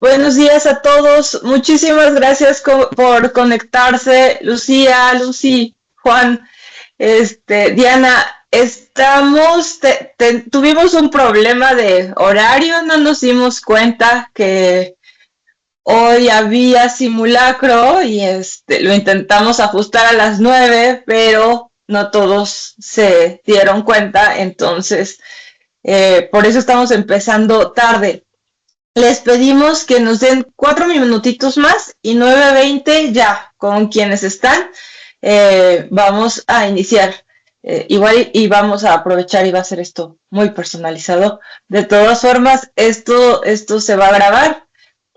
Buenos días a todos. Muchísimas gracias por conectarse, Lucía, Lucy, Juan, Diana. Tuvimos un problema de horario, no nos dimos cuenta que hoy había simulacro y lo intentamos ajustar a las 9, pero no todos se dieron cuenta, entonces por eso estamos empezando tarde. Les pedimos que nos den 4 minutitos más y 9:20 ya con quienes están. Vamos a iniciar. Igual y vamos a aprovechar y va a ser esto muy personalizado. De todas formas, esto se va a grabar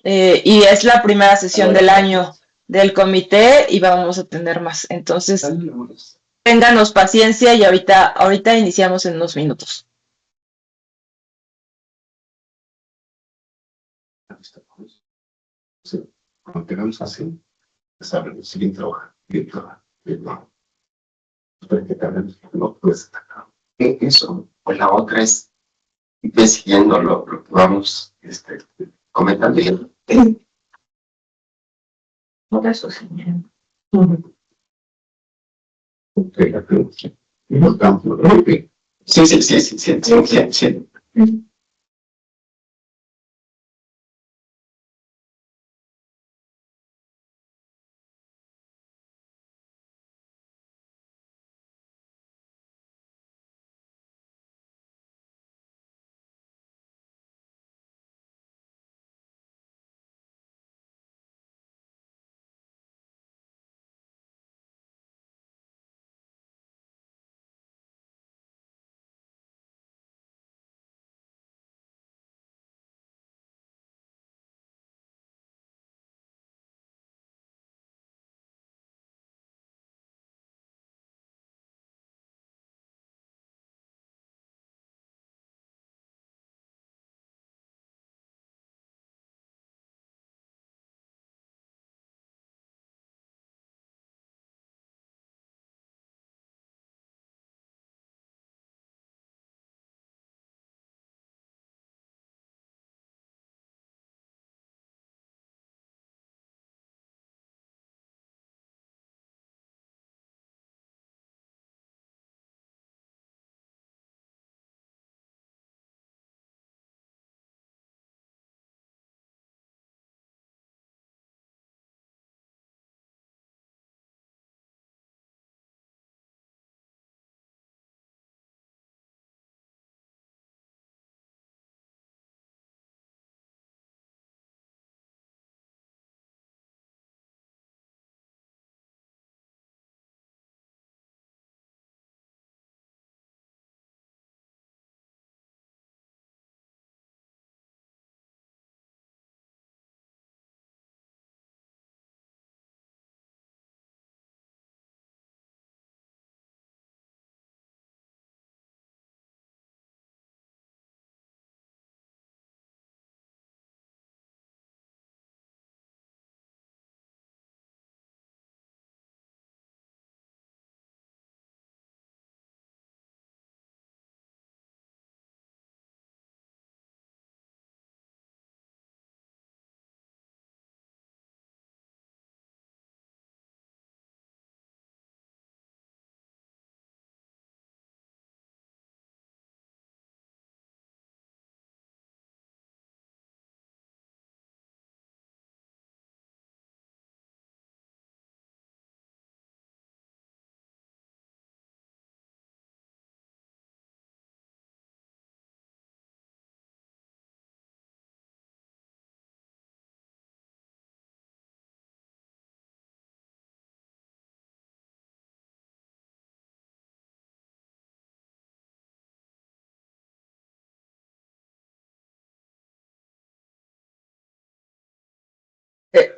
y es la primera sesión del año del comité y vamos a tener más. Entonces, ténganos paciencia y ahorita iniciamos en unos minutos. Cuando tengamos así, saben, siguen trabajando, bien trabajando. No puedes atacar. Eso, pues la otra es ir siguiendo lo que vamos comentando. Por eso, señor. Sí.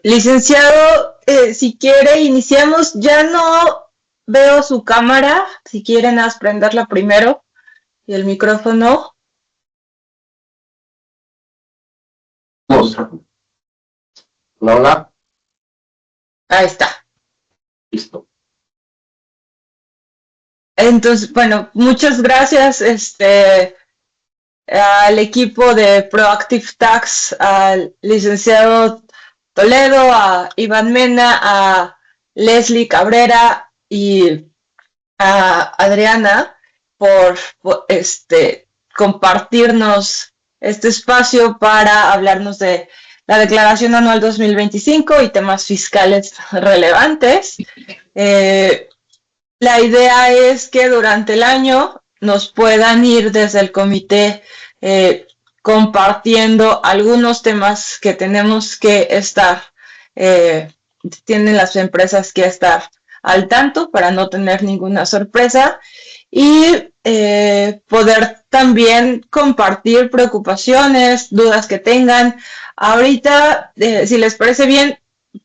Licenciado, si quiere, iniciamos. Ya no veo su cámara. Si quieren, prenderla primero y el micrófono. Hola. Ahí está. Listo. Entonces, bueno, muchas gracias. al equipo de Proactive Tax, al licenciado Toledo, a Iván Mena, a Leslie Cabrera y a Adriana por compartirnos este espacio para hablarnos de la Declaración Anual 2025 y temas fiscales relevantes. La idea es que durante el año nos puedan ir desde el comité compartiendo algunos temas que tenemos que estar, tienen las empresas que estar al tanto para no tener ninguna sorpresa y poder también compartir preocupaciones, dudas que tengan. Ahorita, si les parece bien,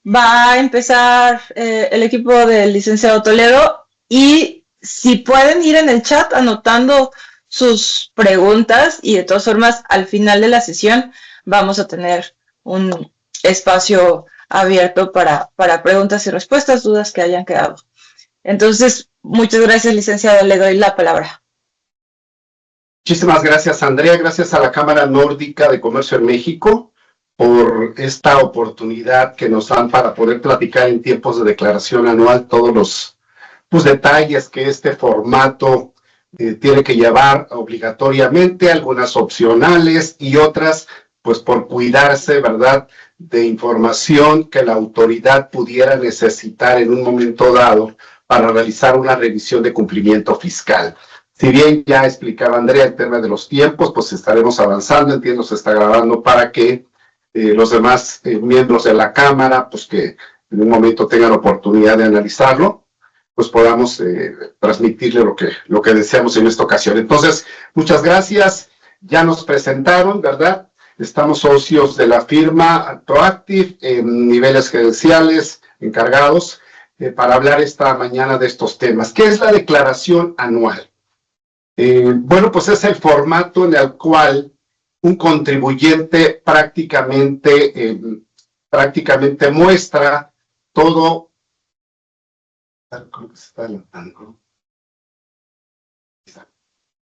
va a empezar el equipo del licenciado Toledo y si pueden ir en el chat anotando sus preguntas y de todas formas al final de la sesión vamos a tener un espacio abierto para preguntas y respuestas, dudas que hayan quedado. Entonces, muchas gracias, licenciado, le doy la palabra. Muchísimas gracias, Andrea. Gracias a la Cámara Nórdica de Comercio en México por esta oportunidad que nos dan para poder platicar en tiempos de declaración anual todos los detalles que este formato tiene que llevar obligatoriamente, algunas opcionales y otras, pues por cuidarse, ¿verdad?, de información que la autoridad pudiera necesitar en un momento dado para realizar una revisión de cumplimiento fiscal. Si bien ya explicaba Andrea el tema de los tiempos, pues estaremos avanzando, entiendo se está grabando para que los demás miembros de la Cámara, pues que en un momento tengan oportunidad de analizarlo, pues podamos transmitirle lo que deseamos en esta ocasión. Entonces, muchas gracias, ya nos presentaron, ¿verdad? Estamos socios de la firma Proactive en niveles gerenciales, encargados, para hablar esta mañana de estos temas. ¿Qué es la declaración anual? Bueno, pues es el formato en el cual un contribuyente prácticamente muestra todo. ¿Cómo se está adelantando?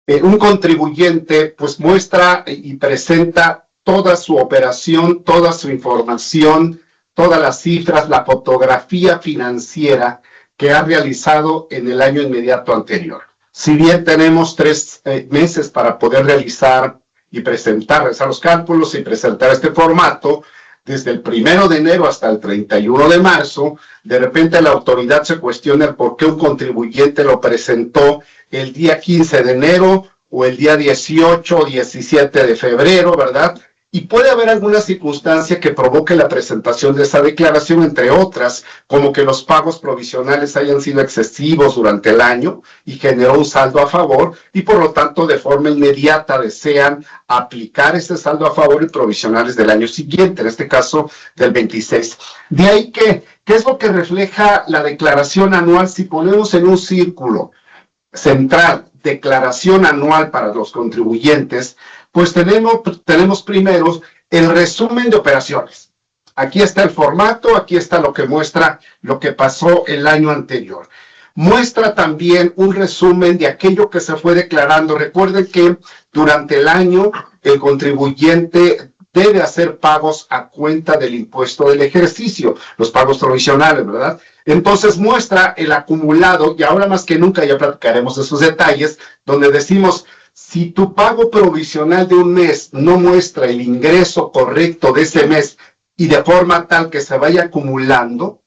Un contribuyente pues muestra y presenta toda su operación, toda su información, todas las cifras, la fotografía financiera que ha realizado en el año inmediato anterior. Si bien tenemos 3 meses para poder realizar los cálculos y presentar este formato, desde el 1 de enero hasta el 31 de marzo, de repente la autoridad se cuestiona por qué un contribuyente lo presentó el día 15 de enero o el día 18 o 17 de febrero, ¿verdad? Y puede haber alguna circunstancia que provoque la presentación de esa declaración, entre otras, como que los pagos provisionales hayan sido excesivos durante el año y generó un saldo a favor y por lo tanto de forma inmediata desean aplicar ese saldo a favor y provisionales del año siguiente, en este caso del 26. De ahí que, ¿qué es lo que refleja la declaración anual? Si ponemos en un círculo central declaración anual para los contribuyentes, pues tenemos primero el resumen de operaciones. Aquí está el formato, aquí está lo que muestra lo que pasó el año anterior. Muestra también un resumen de aquello que se fue declarando. Recuerden que durante el año el contribuyente debe hacer pagos a cuenta del impuesto del ejercicio, los pagos provisionales, ¿verdad? Entonces muestra el acumulado, y ahora más que nunca ya platicaremos de sus detalles, donde decimos, si tu pago provisional de un mes no muestra el ingreso correcto de ese mes y de forma tal que se vaya acumulando,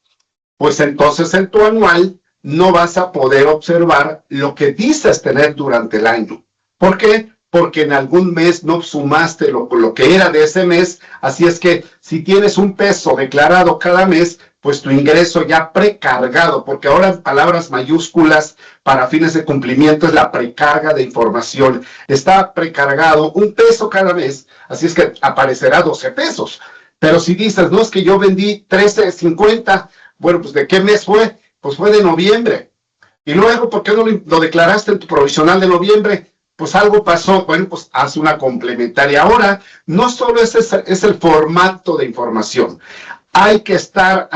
pues entonces en tu anual no vas a poder observar lo que dices tener durante el año. ¿Por qué? Porque en algún mes no sumaste lo que era de ese mes, así es que si tienes un peso declarado cada mes, pues tu ingreso ya precargado, porque ahora en palabras mayúsculas para fines de cumplimiento es la precarga de información. Está precargado un peso cada mes, así es que aparecerá 12 pesos. Pero si dices, no, es que yo vendí 13.50, bueno, pues ¿de qué mes fue? Pues fue de noviembre. Y luego, ¿por qué no lo declaraste en tu provisional de noviembre? Pues algo pasó, bueno, pues haz una complementaria. Ahora, no solo es el formato de información, hay que estar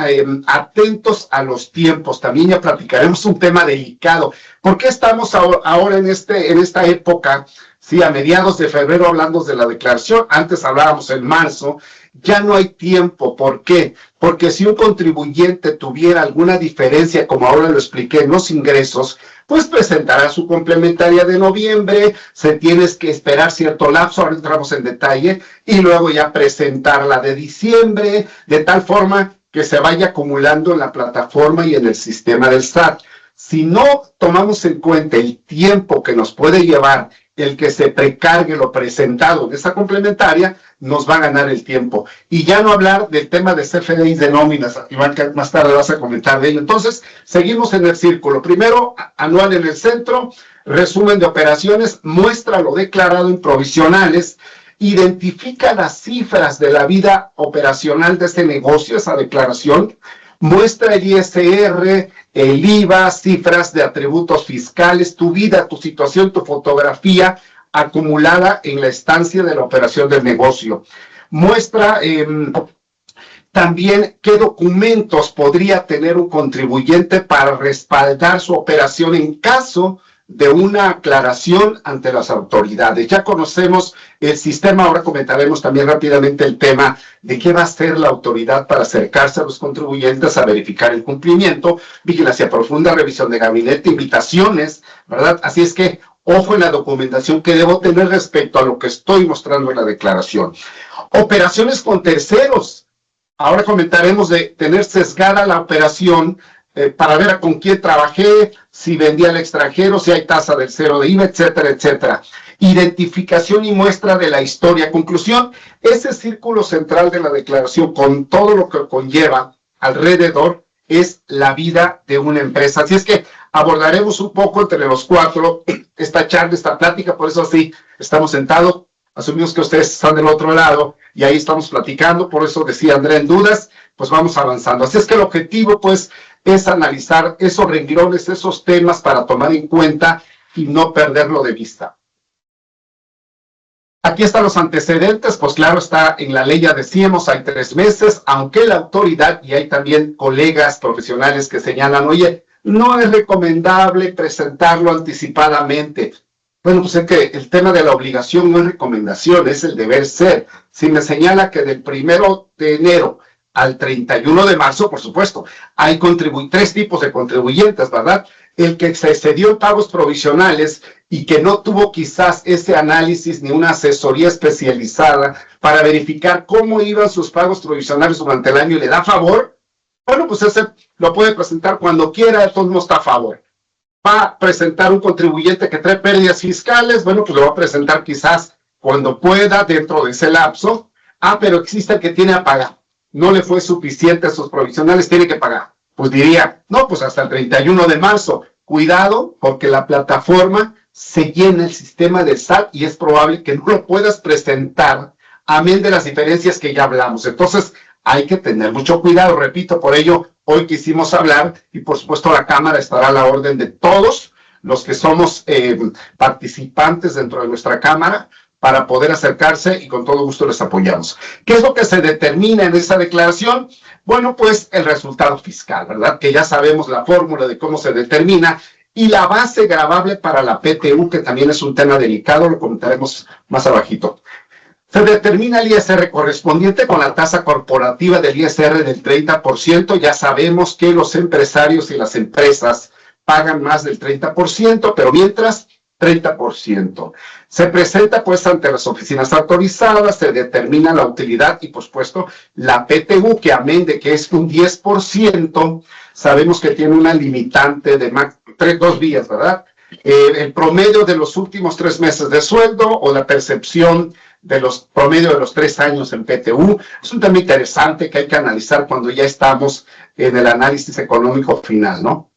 atentos a los tiempos. También ya platicaremos un tema delicado. ¿Por qué estamos ahora en esta época Sí, a mediados de febrero hablamos de la declaración, antes hablábamos en marzo, ya no hay tiempo. ¿Por qué? Porque si un contribuyente tuviera alguna diferencia, como ahora lo expliqué, en los ingresos, pues presentará su complementaria de noviembre, se tienes que esperar cierto lapso, ahora entramos en detalle, y luego ya presentar la de diciembre, de tal forma que se vaya acumulando en la plataforma y en el sistema del SAT. Si no tomamos en cuenta el tiempo que nos puede llevar el que se precargue lo presentado en esa complementaria, nos va a ganar el tiempo. Y ya no hablar del tema de CFDI de nóminas, Iván, que más tarde vas a comentar de ello. Entonces, seguimos en el círculo. Primero, anual en el centro, resumen de operaciones, muestra lo declarado en provisionales, identifica las cifras de la vida operacional de ese negocio, esa declaración, muestra el ISR, el IVA, cifras de atributos fiscales, tu vida, tu situación, tu fotografía acumulada en la estancia de la operación del negocio. Muestra también qué documentos podría tener un contribuyente para respaldar su operación en caso de una aclaración ante las autoridades. Ya conocemos el sistema, ahora comentaremos también rápidamente el tema de qué va a hacer la autoridad para acercarse a los contribuyentes a verificar el cumplimiento, vigilancia profunda, revisión de gabinete, invitaciones, ¿verdad? Así es que, ojo en la documentación que debo tener respecto a lo que estoy mostrando en la declaración. Operaciones con terceros. Ahora comentaremos de tener sesgada la operación para ver con quién trabajé, si vendí al extranjero, si hay tasa del cero de IVA, etcétera, etcétera. Identificación y muestra de la historia. Conclusión, ese círculo central de la declaración con todo lo que conlleva alrededor es la vida de una empresa. Así es que abordaremos un poco entre los cuatro esta charla, esta plática, por eso así estamos sentados. Asumimos que ustedes están del otro lado y ahí estamos platicando, por eso decía Andrea en dudas, pues vamos avanzando. Así es que el objetivo, pues, es analizar esos renglones, esos temas para tomar en cuenta y no perderlo de vista. Aquí están los antecedentes, pues claro, está en la ley, ya decíamos, hay 3 meses, aunque la autoridad, y hay también colegas profesionales que señalan, oye, no es recomendable presentarlo anticipadamente. Bueno, pues es que el tema de la obligación no es recomendación, es el deber ser. Si me señala que del 1 de enero al 31 de marzo, por supuesto, hay 3 tipos de contribuyentes, ¿verdad? El que se excedió en pagos provisionales y que no tuvo quizás ese análisis ni una asesoría especializada para verificar cómo iban sus pagos provisionales durante el año y le da favor, bueno, pues ese lo puede presentar cuando quiera, de todos modos está a favor. Va a presentar un contribuyente que trae pérdidas fiscales, bueno, pues lo va a presentar quizás cuando pueda, dentro de ese lapso. Pero existe el que tiene a pagar. No le fue suficiente a sus provisionales, tiene que pagar. Pues diría, no, pues hasta el 31 de marzo. Cuidado, porque la plataforma se llena el sistema de SAT y es probable que no lo puedas presentar, amén de las diferencias que ya hablamos. Entonces, hay que tener mucho cuidado, repito, por ello, hoy quisimos hablar y por supuesto la Cámara estará a la orden de todos los que somos participantes dentro de nuestra Cámara para poder acercarse y con todo gusto les apoyamos. ¿Qué es lo que se determina en esa declaración? Bueno, pues el resultado fiscal, ¿verdad? Que ya sabemos la fórmula de cómo se determina y la base gravable para la PTU, que también es un tema delicado, lo comentaremos más abajito. Se determina el ISR correspondiente con la tasa corporativa del ISR del 30%. Ya sabemos que los empresarios y las empresas pagan más del 30%, pero mientras 30%. Se presenta pues ante las oficinas autorizadas, se determina la utilidad y por supuesto la PTU, que amén de que es un 10%, sabemos que tiene una limitante de 2 días, ¿verdad? El promedio de los últimos 3 meses de sueldo o la percepción de los promedio de los 3 años en PTU. Es un tema interesante que hay que analizar cuando ya estamos en el análisis económico final, ¿no?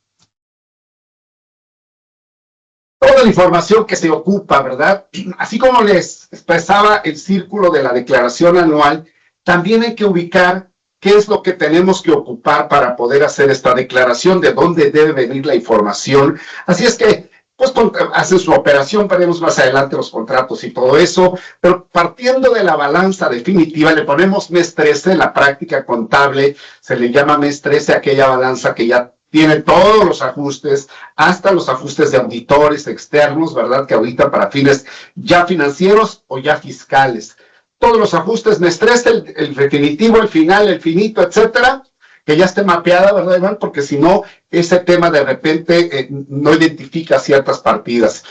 Toda la información que se ocupa, ¿verdad? Así como les expresaba el círculo de la declaración anual, también hay que ubicar qué es lo que tenemos que ocupar para poder hacer esta declaración, de dónde debe venir la información. Así es que pues hacen su operación, veremos más adelante los contratos y todo eso, pero partiendo de la balanza definitiva, le ponemos mes 13, la práctica contable, se le llama mes 13 aquella balanza que ya tiene todos los ajustes, hasta los ajustes de auditores externos, ¿verdad? Que ahorita para fines ya financieros o ya fiscales. Todos los ajustes, me estresa el definitivo, el final, el finito, etcétera, que ya esté mapeada, ¿verdad, Iván? Porque si no, ese tema de repente no identifica ciertas partidas.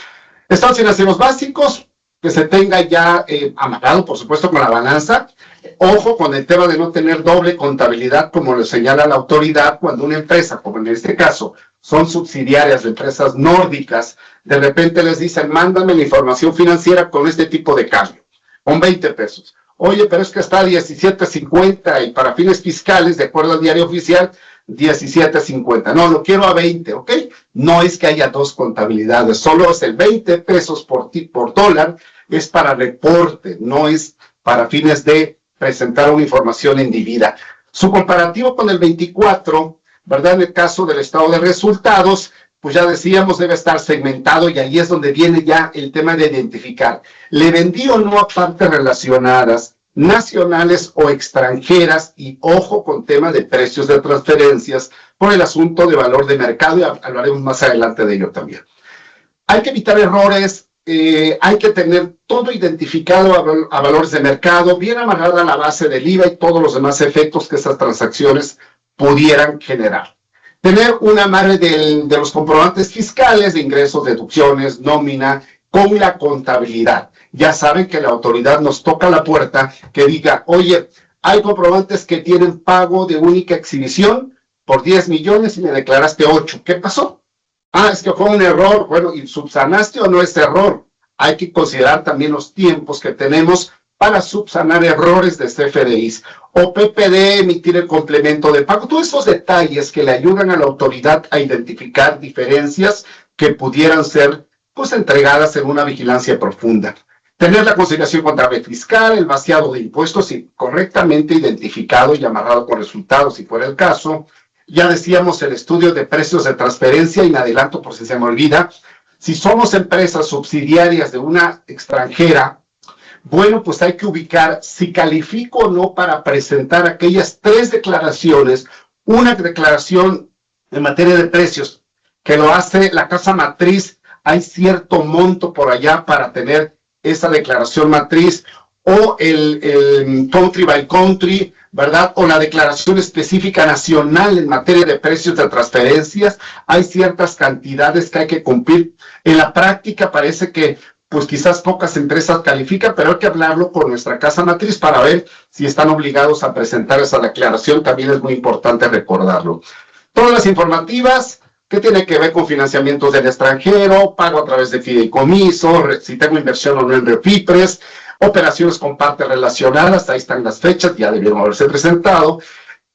Estados financieros básicos, que se tenga ya amarrado, por supuesto, con la balanza. Ojo con el tema de no tener doble contabilidad, como lo señala la autoridad, cuando una empresa, como en este caso, son subsidiarias de empresas nórdicas, de repente les dicen, mándame la información financiera con este tipo de cambio, con 20 pesos. Oye, pero es que está a 17.50 y para fines fiscales, de acuerdo al diario oficial, 17.50. No, lo quiero a 20, ¿ok? No es que haya dos contabilidades, solo es el 20 pesos por dólar, es para reporte, no es para fines de presentar una información indebida. Su comparativo con el 24, ¿verdad? En el caso del estado de resultados, pues ya decíamos, debe estar segmentado y ahí es donde viene ya el tema de identificar. ¿Le vendí o no a partes relacionadas, nacionales o extranjeras? Y ojo con tema de precios de transferencias por el asunto de valor de mercado y hablaremos más adelante de ello también. Hay que evitar errores, hay que tener todo identificado a valores de mercado, bien amarrada a la base del IVA y todos los demás efectos que esas transacciones pudieran generar. Tener un amarre de los comprobantes fiscales, de ingresos, deducciones, nómina, con la contabilidad. Ya saben que la autoridad nos toca la puerta que diga, oye, hay comprobantes que tienen pago de única exhibición por 10 millones y me declaraste 8. ¿Qué pasó? Ah, es que fue un error. Bueno, ¿y subsanaste o no ese error? Hay que considerar también los tiempos que tenemos para subsanar errores de CFDIs. O PPD, emitir el complemento de pago. Todos esos detalles que le ayudan a la autoridad a identificar diferencias que pudieran ser pues entregadas en una vigilancia profunda. Tener la conciliación contable fiscal, el vaciado de impuestos y correctamente identificado y amarrado con resultados, si fuera el caso. Ya decíamos el estudio de precios de transferencia, y me adelanto por si se me olvida. Si somos empresas subsidiarias de una extranjera, bueno, pues hay que ubicar si califico o no para presentar aquellas 3 declaraciones. Una declaración en materia de precios, que lo hace la casa matriz, hay cierto monto por allá para tener esa declaración matriz, o el country by country, ¿verdad? O la declaración específica nacional en materia de precios de transferencias. Hay ciertas cantidades que hay que cumplir. En la práctica parece que pues quizás pocas empresas califican, pero hay que hablarlo con nuestra casa matriz para ver si están obligados a presentar esa declaración. También es muy importante recordarlo. Todas las informativas que tienen que ver con financiamientos del extranjero, pago a través de fideicomiso, si tengo inversión o no en refipres, operaciones con partes relacionadas, ahí están las fechas, ya debieron haberse presentado.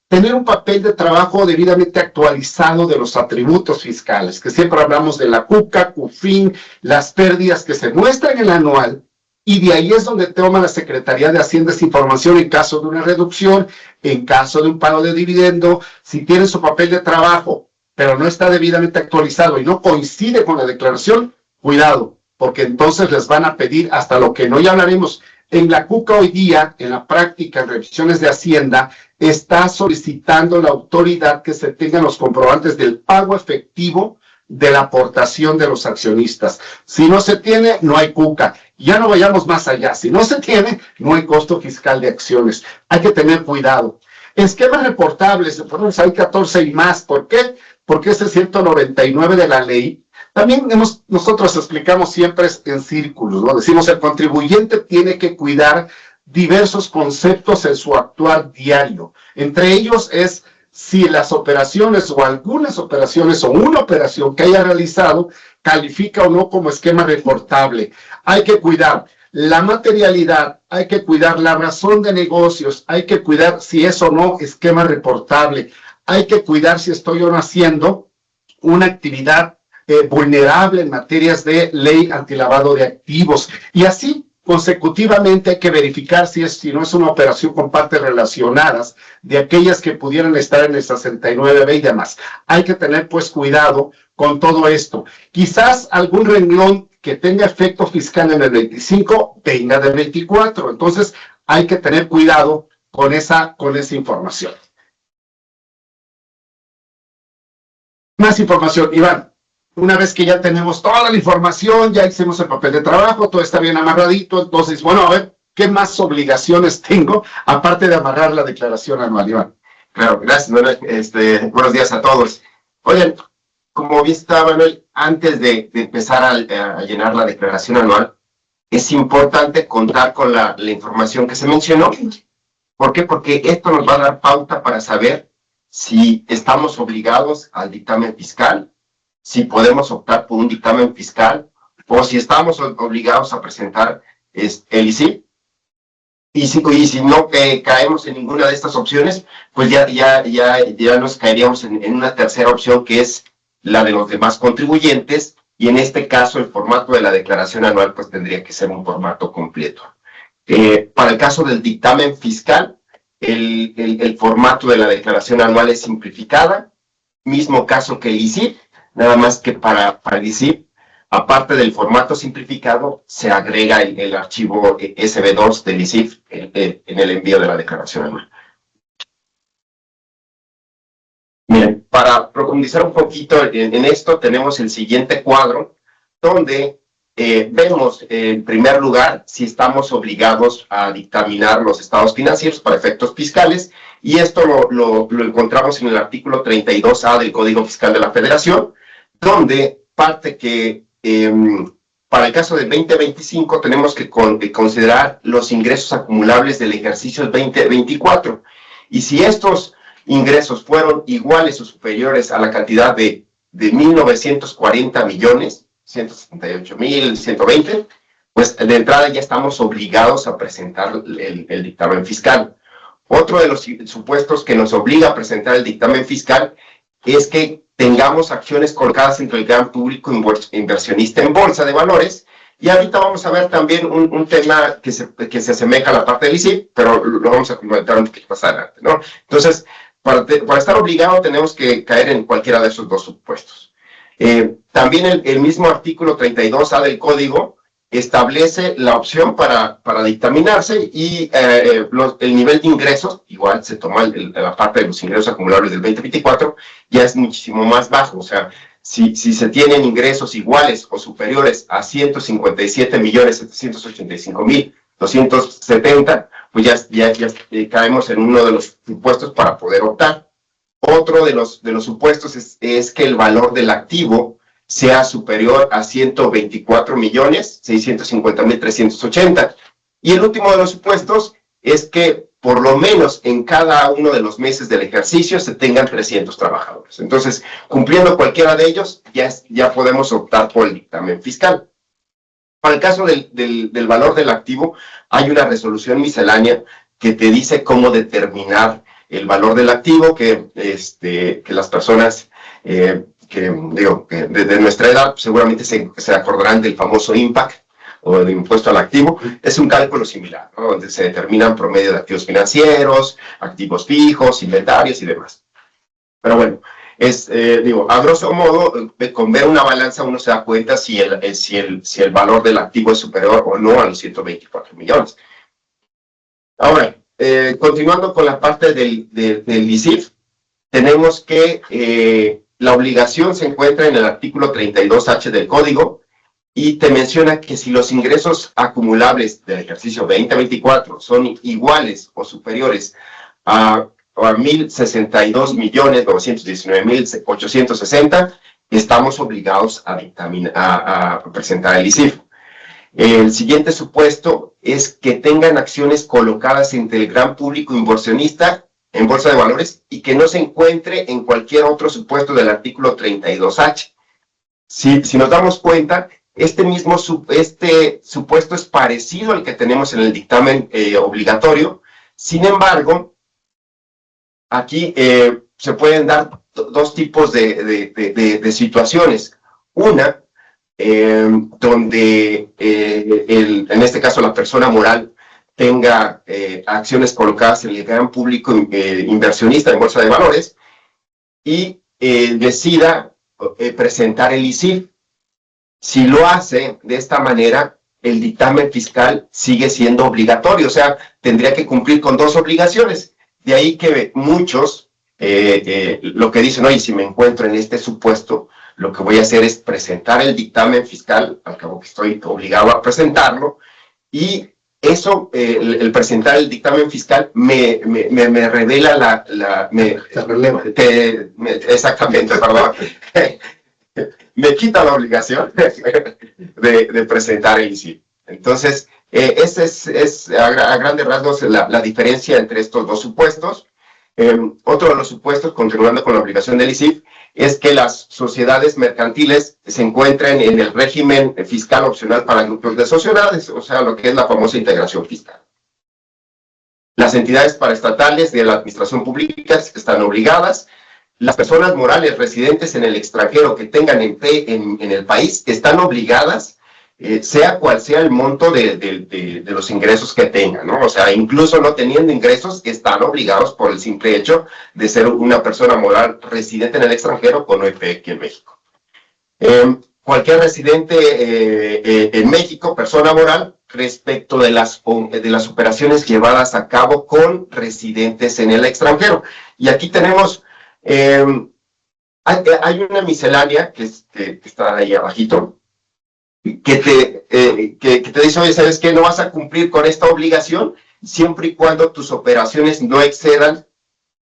Tener un papel de trabajo debidamente actualizado de los atributos fiscales, que siempre hablamos de la CUCA, CUFIN, las pérdidas que se muestran en el anual, y de ahí es donde toma la Secretaría de Hacienda esa información en caso de una reducción, en caso de un pago de dividendo. Si tienen su papel de trabajo, pero no está debidamente actualizado y no coincide con la declaración, cuidado, porque entonces les van a pedir hasta lo que no, ya hablaremos. En la CUCA hoy día, en la práctica, en revisiones de Hacienda, está solicitando la autoridad que se tengan los comprobantes del pago efectivo de la aportación de los accionistas. Si no se tiene, no hay CUCA. Ya no vayamos más allá. Si no se tiene, no hay costo fiscal de acciones. Hay que tener cuidado. Esquemas reportables, hay 14 y más. ¿Por qué? Porque es el 199 de la ley. También nosotros explicamos siempre en círculos, ¿no? Decimos, el contribuyente tiene que cuidar diversos conceptos en su actuar diario. Entre ellos es si las operaciones o algunas operaciones o una operación que haya realizado califica o no como esquema reportable. Hay que cuidar la materialidad, hay que cuidar la razón de negocios, hay que cuidar si es o no esquema reportable, hay que cuidar si estoy o no haciendo una actividad vulnerable en materias de ley antilavado de activos. Y así, consecutivamente, hay que verificar si no es una operación con partes relacionadas de aquellas que pudieran estar en el 69B y demás. Hay que tener, pues, cuidado con todo esto. Quizás algún renglón que tenga efecto fiscal en el 25 venga del 24. Entonces, hay que tener cuidado con esa información. Más información, Iván. Una vez que ya tenemos toda la información, ya hicimos el papel de trabajo, todo está bien amarradito, entonces, bueno, a ver, ¿qué más obligaciones tengo aparte de amarrar la declaración anual, Iván? Claro, gracias, Manuel. Buenos días a todos. Oigan, como bien estaba, Manuel, antes de empezar a llenar la declaración anual, es importante contar con la información que se mencionó. ¿Por qué? Porque esto nos va a dar pauta para saber si estamos obligados al dictamen fiscal, si podemos optar por un dictamen fiscal, o si estamos obligados a presentar el ICIP. Y si no caemos en ninguna de estas opciones, pues ya nos caeríamos en una tercera opción, que es la de los demás contribuyentes, y en este caso el formato de la declaración anual pues tendría que ser un formato completo. Para el caso del dictamen fiscal, el formato de la declaración anual es simplificada, mismo caso que el ICIP, nada más que para el ICIP, aparte del formato simplificado, se agrega el archivo SB2 del ICIP en el envío de la declaración anual. Bien, para profundizar un poquito en esto, tenemos el siguiente cuadro, donde vemos en primer lugar si estamos obligados a dictaminar los estados financieros para efectos fiscales, y esto lo encontramos en el artículo 32A del Código Fiscal de la Federación, donde parte que para el caso del 2025 tenemos que considerar los ingresos acumulables del ejercicio 2024, y si estos ingresos fueron iguales o superiores a la cantidad de 1.940 millones, 178.120, pues de entrada ya estamos obligados a presentar el dictamen fiscal. Otro de los supuestos que nos obliga a presentar el dictamen fiscal es que tengamos acciones colocadas entre el gran público inversionista en bolsa de valores, y ahorita vamos a ver también un tema que se asemeja a la parte del ICIP, pero lo vamos a comentar un poquito más adelante, ¿no? Entonces, para estar obligado tenemos que caer en cualquiera de esos dos supuestos. También el mismo artículo 32A del Código establece la opción para dictaminarse, y el nivel de ingresos, igual se toma la parte de los ingresos acumulables del 2024, ya es muchísimo más bajo. O sea, si se tienen ingresos iguales o superiores a 157.785.270, pues ya caemos en uno de los supuestos para poder optar. Otro de los supuestos es que el valor del activo sea superior a 124.650.380. Y el último de los supuestos es que por lo menos en cada uno de los meses del ejercicio se tengan 300 trabajadores. Entonces, cumpliendo cualquiera de ellos, ya podemos optar por el dictamen fiscal. Para el caso del valor del activo, hay una resolución miscelánea que te dice cómo determinar el valor del activo, que las personas de nuestra edad seguramente se acordarán del famoso IMPACT, o del impuesto al activo. Es un cálculo similar, ¿no? Donde se determinan promedio de activos financieros, activos fijos, inventarios y demás. Pero bueno, a grosso modo, con ver una balanza uno se da cuenta si el valor del activo es superior o no a los 124 millones. Ahora, continuando con la parte del ICIP, tenemos que la obligación se encuentra en el artículo 32H del Código, y te menciona que si los ingresos acumulables del ejercicio 2024 son iguales o superiores a 1.062.919.860, estamos obligados a presentar el ICIP. El siguiente supuesto es que tengan acciones colocadas entre el gran público inversionista en bolsa de valores y que no se encuentre en cualquier otro supuesto del artículo 32H. Si nos damos cuenta, este supuesto es parecido al que tenemos en el dictamen obligatorio. Sin embargo, aquí se pueden dar dos tipos de situaciones. Una, donde en este caso la persona moral tenga acciones colocadas en el gran público inversionista en bolsa de valores y decida presentar el ICIP. Si lo hace de esta manera, el dictamen fiscal sigue siendo obligatorio, o sea, tendría que cumplir con dos obligaciones. De ahí que muchos lo que dicen, oye, si me encuentro en este supuesto, lo que voy a hacer es presentar el dictamen fiscal, al cabo que estoy obligado a presentarlo, y eso, el presentar el dictamen fiscal me revela exactamente, perdón, me quita la obligación de presentar el ICIP. Entonces, esa es a grandes rasgos la diferencia entre estos dos supuestos. Otro de los supuestos, continuando con la obligación del ICIP, es que las sociedades mercantiles se encuentren en el régimen fiscal opcional para grupos de sociedades, o sea, lo que es la famosa integración fiscal. Las entidades paraestatales de la administración pública están obligadas. Las personas morales residentes en el extranjero que tengan en el país están obligadas, sea cual sea el monto de los ingresos que tengan, ¿no? O sea, incluso no teniendo ingresos, están obligados por el simple hecho de ser una persona moral residente en el extranjero con OIP aquí en México. Cualquier residente en México, persona moral, respecto de las operaciones llevadas a cabo con residentes en el extranjero. Y aquí tenemos, hay una miscelánea que está ahí abajito, que te dice, oye, ¿sabes qué? No vas a cumplir con esta obligación siempre y cuando tus operaciones no excedan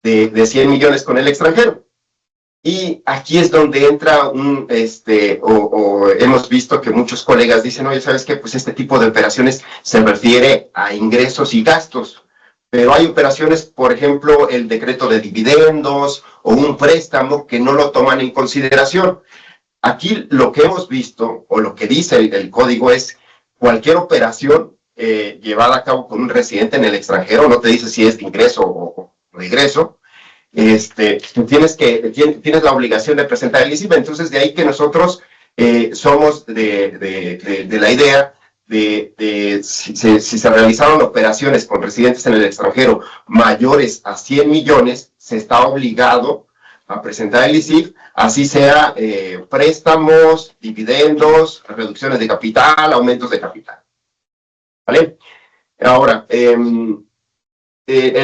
de 100 millones con el extranjero. Y aquí es donde entra hemos visto que muchos colegas dicen, oye, ¿sabes qué? Pues este tipo de operaciones se refiere a ingresos y gastos. Pero hay operaciones, por ejemplo, el decreto de dividendos o un préstamo que no lo toman en consideración. Aquí lo que hemos visto, o lo que dice el código, es cualquier operación llevada a cabo con un residente en el extranjero, no te dice si es de ingreso o de egreso, tienes la obligación de presentar el ICIP. Entonces, de ahí que nosotros somos de la idea de si se realizaron operaciones con residentes en el extranjero mayores a 100 millones, se está obligado a presentar el ICIP, así sea préstamos, dividendos, reducciones de capital, aumentos de capital. ¿Vale? Ahora, el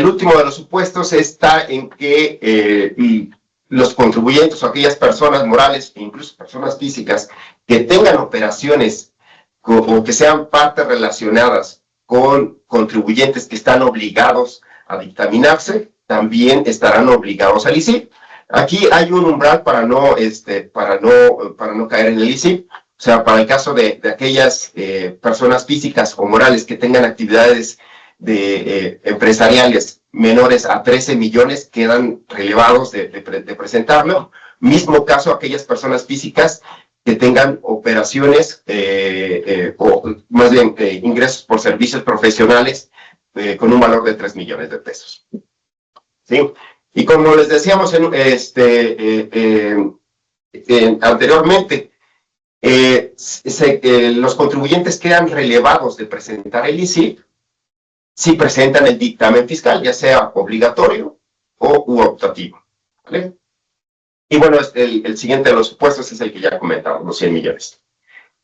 último de los supuestos está en que los contribuyentes o aquellas personas morales e incluso personas físicas que tengan operaciones o que sean partes relacionadas con contribuyentes que están obligados a dictaminarse, también estarán obligados al ICIP. Aquí hay un umbral para no caer en el ICIP. O sea, para el caso de aquellas personas físicas o morales que tengan actividades empresariales menores a 13 millones, quedan relevados de presentarlo. Mismo caso, aquellas personas físicas que tengan operaciones o más bien ingresos por servicios profesionales con un valor de 3 millones de pesos. ¿Sí? Y como les decíamos anteriormente, los contribuyentes quedan relevados de presentar el ICIP si presentan el dictamen fiscal, ya sea obligatorio u optativo. ¿Vale? Y bueno, el siguiente de los supuestos es el que ya comentamos, los 100 millones.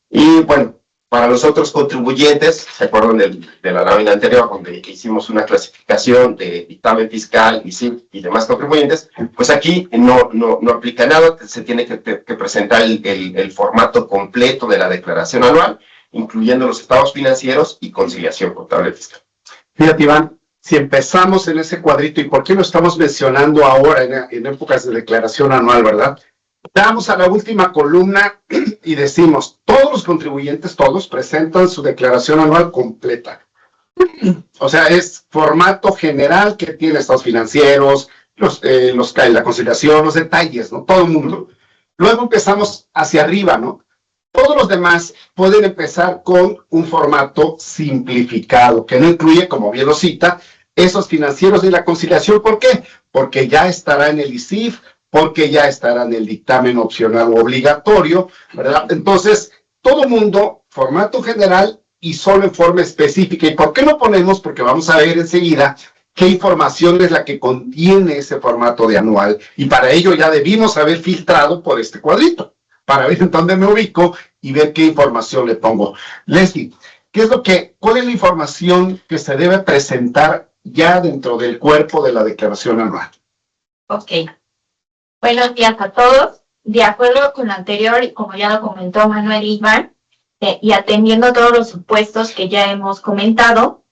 Y bueno, para los otros contribuyentes, ¿se acuerdan de la lámina anterior donde hicimos una clasificación de dictamen fiscal, ICIP y demás contribuyentes? Pues aquí no aplica nada, se tiene que presentar el formato completo de la declaración anual, incluyendo los estados financieros y conciliación contable fiscal. Fíjate, Iván, si empezamos en ese cuadrito, ¿y por qué lo estamos mencionando ahora en épocas de declaración anual, verdad? Damos a la última columna y decimos, todos los contribuyentes, todos, presentan su declaración anual completa. O sea, es formato general que tiene estados financieros, la conciliación, los detalles, ¿no? Todo el mundo. Luego empezamos hacia arriba, ¿no? Todos los demás pueden empezar con un formato simplificado, que no incluye, como bien lo cita, esos financieros de la conciliación. ¿Por qué? Porque ya estará en el ICIP, porque ya estará en el dictamen opcional o obligatorio, ¿verdad? Entonces, todo mundo, formato general y solo en forma específica. ¿Y por qué lo ponemos? Porque vamos a ver enseguida qué información es la que contiene ese formato de anual. Y para ello ya debimos haber filtrado por este cuadrito, para ver en dónde me ubico y ver qué información le pongo. Leslie, ¿cuál es la información que se debe presentar ya dentro del cuerpo de la declaración anual? Ok. Buenos días a todos. De acuerdo con lo anterior, y como ya lo comentó Manuel Iván, y atendiendo todos los supuestos que ya hemos comentado,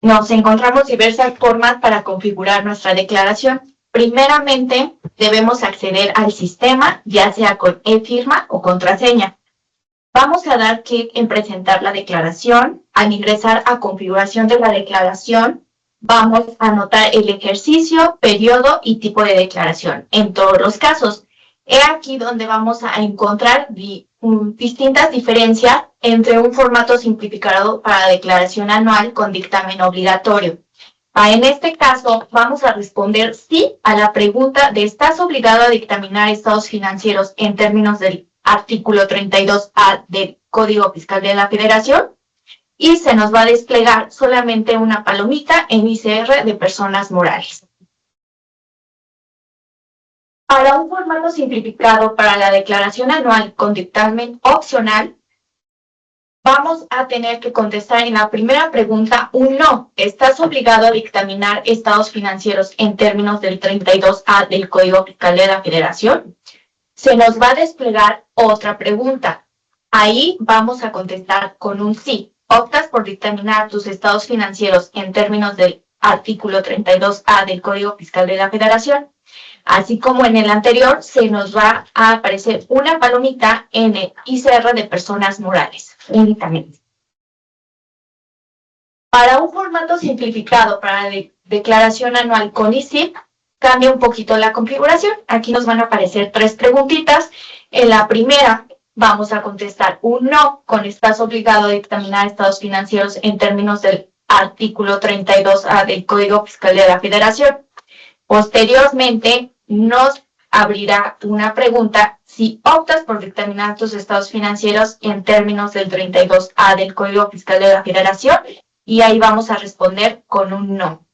nos encontramos diversas formas para configurar nuestra declaración. Primeramente, debemos acceder al sistema, ya sea con e-firma o contraseña. Vamos a dar clic en presentar la declaración. Al ingresar a configuración de la declaración, vamos a anotar el ejercicio, periodo y tipo de declaración en todos los casos. He aquí donde vamos a encontrar distintas diferencias entre un formato simplificado para declaración anual con dictamen obligatorio. En este caso, vamos a responder sí a la pregunta de ¿estás obligado a dictaminar estados financieros en términos del artículo 32A del Código Fiscal de la Federación? Y se nos va a desplegar solamente una palomita en ICR de personas morales. Para un formato simplificado para la declaración anual con dictamen opcional, vamos a tener que contestar en la primera pregunta un no. ¿Estás obligado a dictaminar estados financieros en términos del 32A del Código Fiscal de la Federación? Se nos va a desplegar otra pregunta. Ahí vamos a contestar con un sí. ¿Optas por dictaminar tus estados financieros en términos del artículo 32A del Código Fiscal de la Federación? Así como en el anterior, se nos va a aparecer una palomita en el ICR de personas morales, únicamente. Para un formato simplificado para la declaración anual con ICIP, cambia un poquito la configuración. Aquí nos van a aparecer 3 preguntitas. En la primera vamos a contestar un no, con estás obligado a dictaminar estados financieros en términos del artículo 32A del Código Fiscal de la Federación. Posteriormente, nos abrirá una pregunta si optas por dictaminar tus estados financieros en términos del 32A del Código Fiscal de la Federación, y ahí vamos a responder con un no.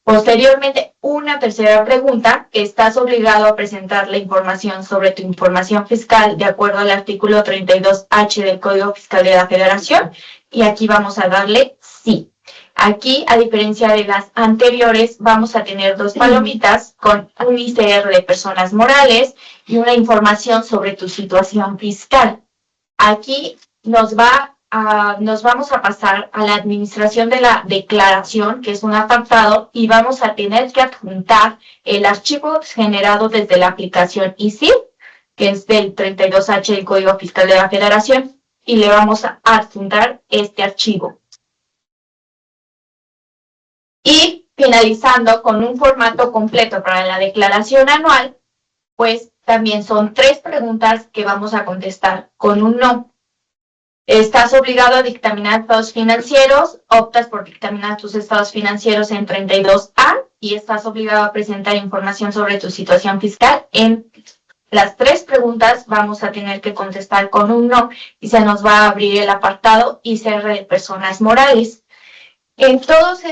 Posteriormente, una tercera pregunta, ¿estás obligado a presentar la información sobre tu información fiscal de acuerdo al artículo 32H del Código Fiscal de la Federación? Y aquí vamos a darle sí. Aquí, a diferencia de las anteriores, vamos a tener 2 palomitas con un ICR de personas morales y una información sobre tu situación fiscal. Aquí nos vamos a pasar a la administración de la declaración, que es un apartado, y vamos a tener que adjuntar el archivo generado desde la aplicación ICIP, que es del 32H del Código Fiscal de la Federación, y le vamos a adjuntar este archivo. Y finalizando con un formato completo para la declaración anual, pues también son 3 preguntas que vamos a contestar con un no. ¿Estás obligado a dictaminar estados financieros? ¿Optas por dictaminar tus estados financieros en 32A? Y estás obligado a presentar información sobre tu situación fiscal. En las 3 preguntas vamos a tener que contestar con un no y se nos va a abrir el apartado ICR de personas morales. En todas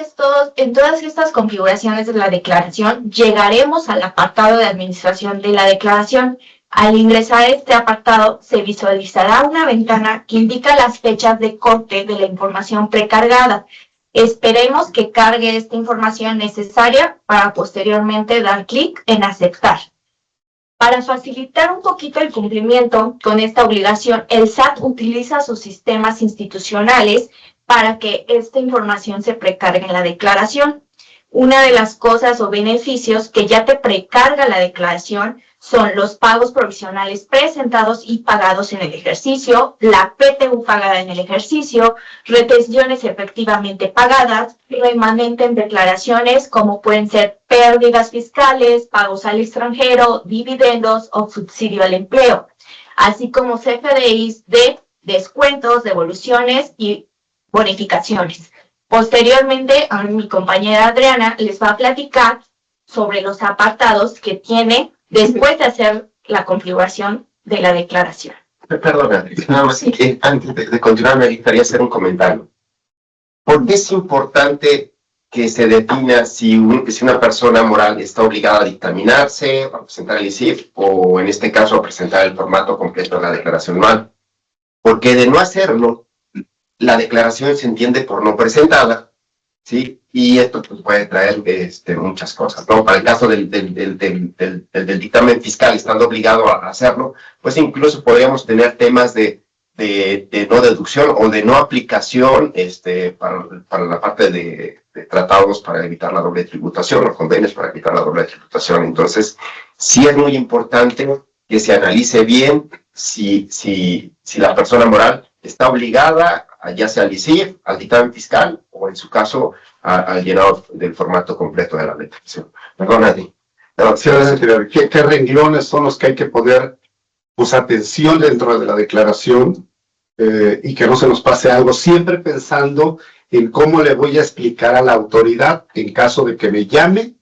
estas configuraciones de la declaración, llegaremos al apartado de administración de la declaración. Al ingresar a este apartado, se visualizará una ventana que indica las fechas de corte de la información precargada. Esperemos que cargue esta información necesaria para posteriormente dar clic en aceptar. Para facilitar un poquito el cumplimiento con esta obligación, el SAT utiliza sus sistemas institucionales para que esta información se precargue en la declaración. Una de las cosas o beneficios que ya te precarga la declaración son los pagos provisionales presentados y pagados en el ejercicio, la PTU pagada en el ejercicio, retenciones efectivamente pagadas, remanente en declaraciones como pueden ser pérdidas fiscales, pagos al extranjero, dividendos o subsidio al empleo, así como CFDIs de descuentos, devoluciones y bonificaciones. Posteriormente, mi compañera Adriana les va a platicar sobre los apartados que tiene después de hacer la configuración de la declaración. Perdón, Beatriz, nada más que antes de continuar me gustaría hacer un comentario. ¿Por qué es importante que se defina si una persona moral está obligada a dictaminarse, a presentar el ICIF o en este caso a presentar el formato completo de la declaración anual? Porque de no hacerlo, la declaración se entiende por no presentada ¿sí? Y esto pues, puede traer muchas cosas, ¿no? Para el caso del dictamen fiscal, estando obligado a hacerlo, pues incluso podríamos tener temas de no deducción o de no aplicación para la parte de tratados para evitar la doble tributación o convenios para evitar la doble tributación. Entonces, sí es muy importante que se analice bien si la persona moral está obligada, ya sea al ICIF, al dictamen fiscal o en su caso al llenado del formato completo de la declaración. Perdón, Adi. ¿Qué renglones son los que hay que poner pues atención dentro de la declaración y que no se nos pase algo, siempre pensando en cómo le voy a explicar a la autoridad en caso de que me llame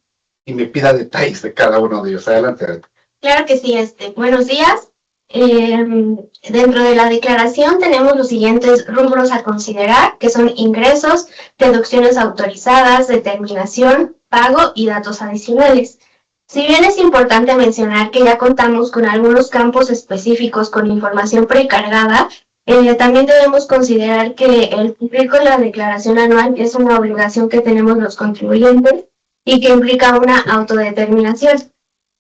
y me pida detalles de cada uno de ellos? Adelante. Claro que sí, buenos días. Dentro de la declaración tenemos los siguientes rubros a considerar, que son ingresos, deducciones autorizadas, determinación, pago y datos adicionales. Si bien es importante mencionar que ya contamos con algunos campos específicos con información precargada, también debemos considerar que el cumplir con la declaración anual es una obligación que tenemos los contribuyentes y que implica una autodeterminación,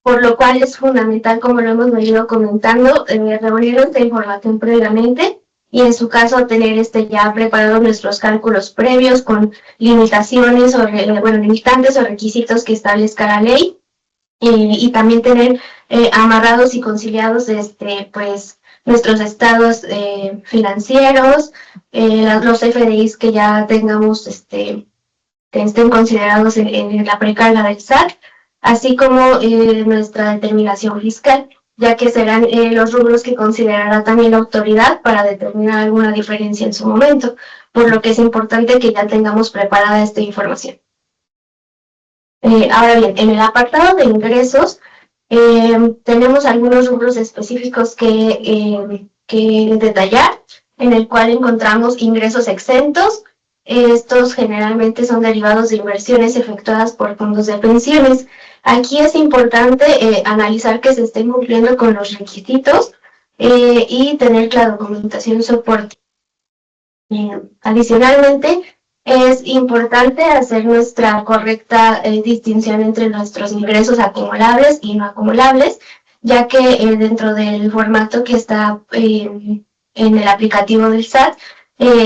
por lo cual es fundamental, como lo hemos venido comentando, reunir esta información previamente y en su caso tener ya preparados nuestros cálculos previos con limitaciones o limitantes o requisitos que establezca la ley. Y también tener amarrados y conciliados pues nuestros estados financieros, los FDIs que ya tengamos que estén considerados en la precarga del SAT, así como nuestra determinación fiscal, ya que serán los rubros que considerará también la autoridad para determinar alguna diferencia en su momento, por lo que es importante que ya tengamos preparada esta información. Ahora bien, en el apartado de ingresos, tenemos algunos rubros específicos que detallar, en el cual encontramos ingresos exentos. Estos generalmente son derivados de inversiones efectuadas por fondos de pensiones. Aquí es importante analizar que se estén cumpliendo con los requisitos y tener la documentación soporte. Adicionalmente, es importante hacer nuestra correcta distinción entre nuestros ingresos acumulables y no acumulables, ya que dentro del formato que está en el aplicativo del SAT,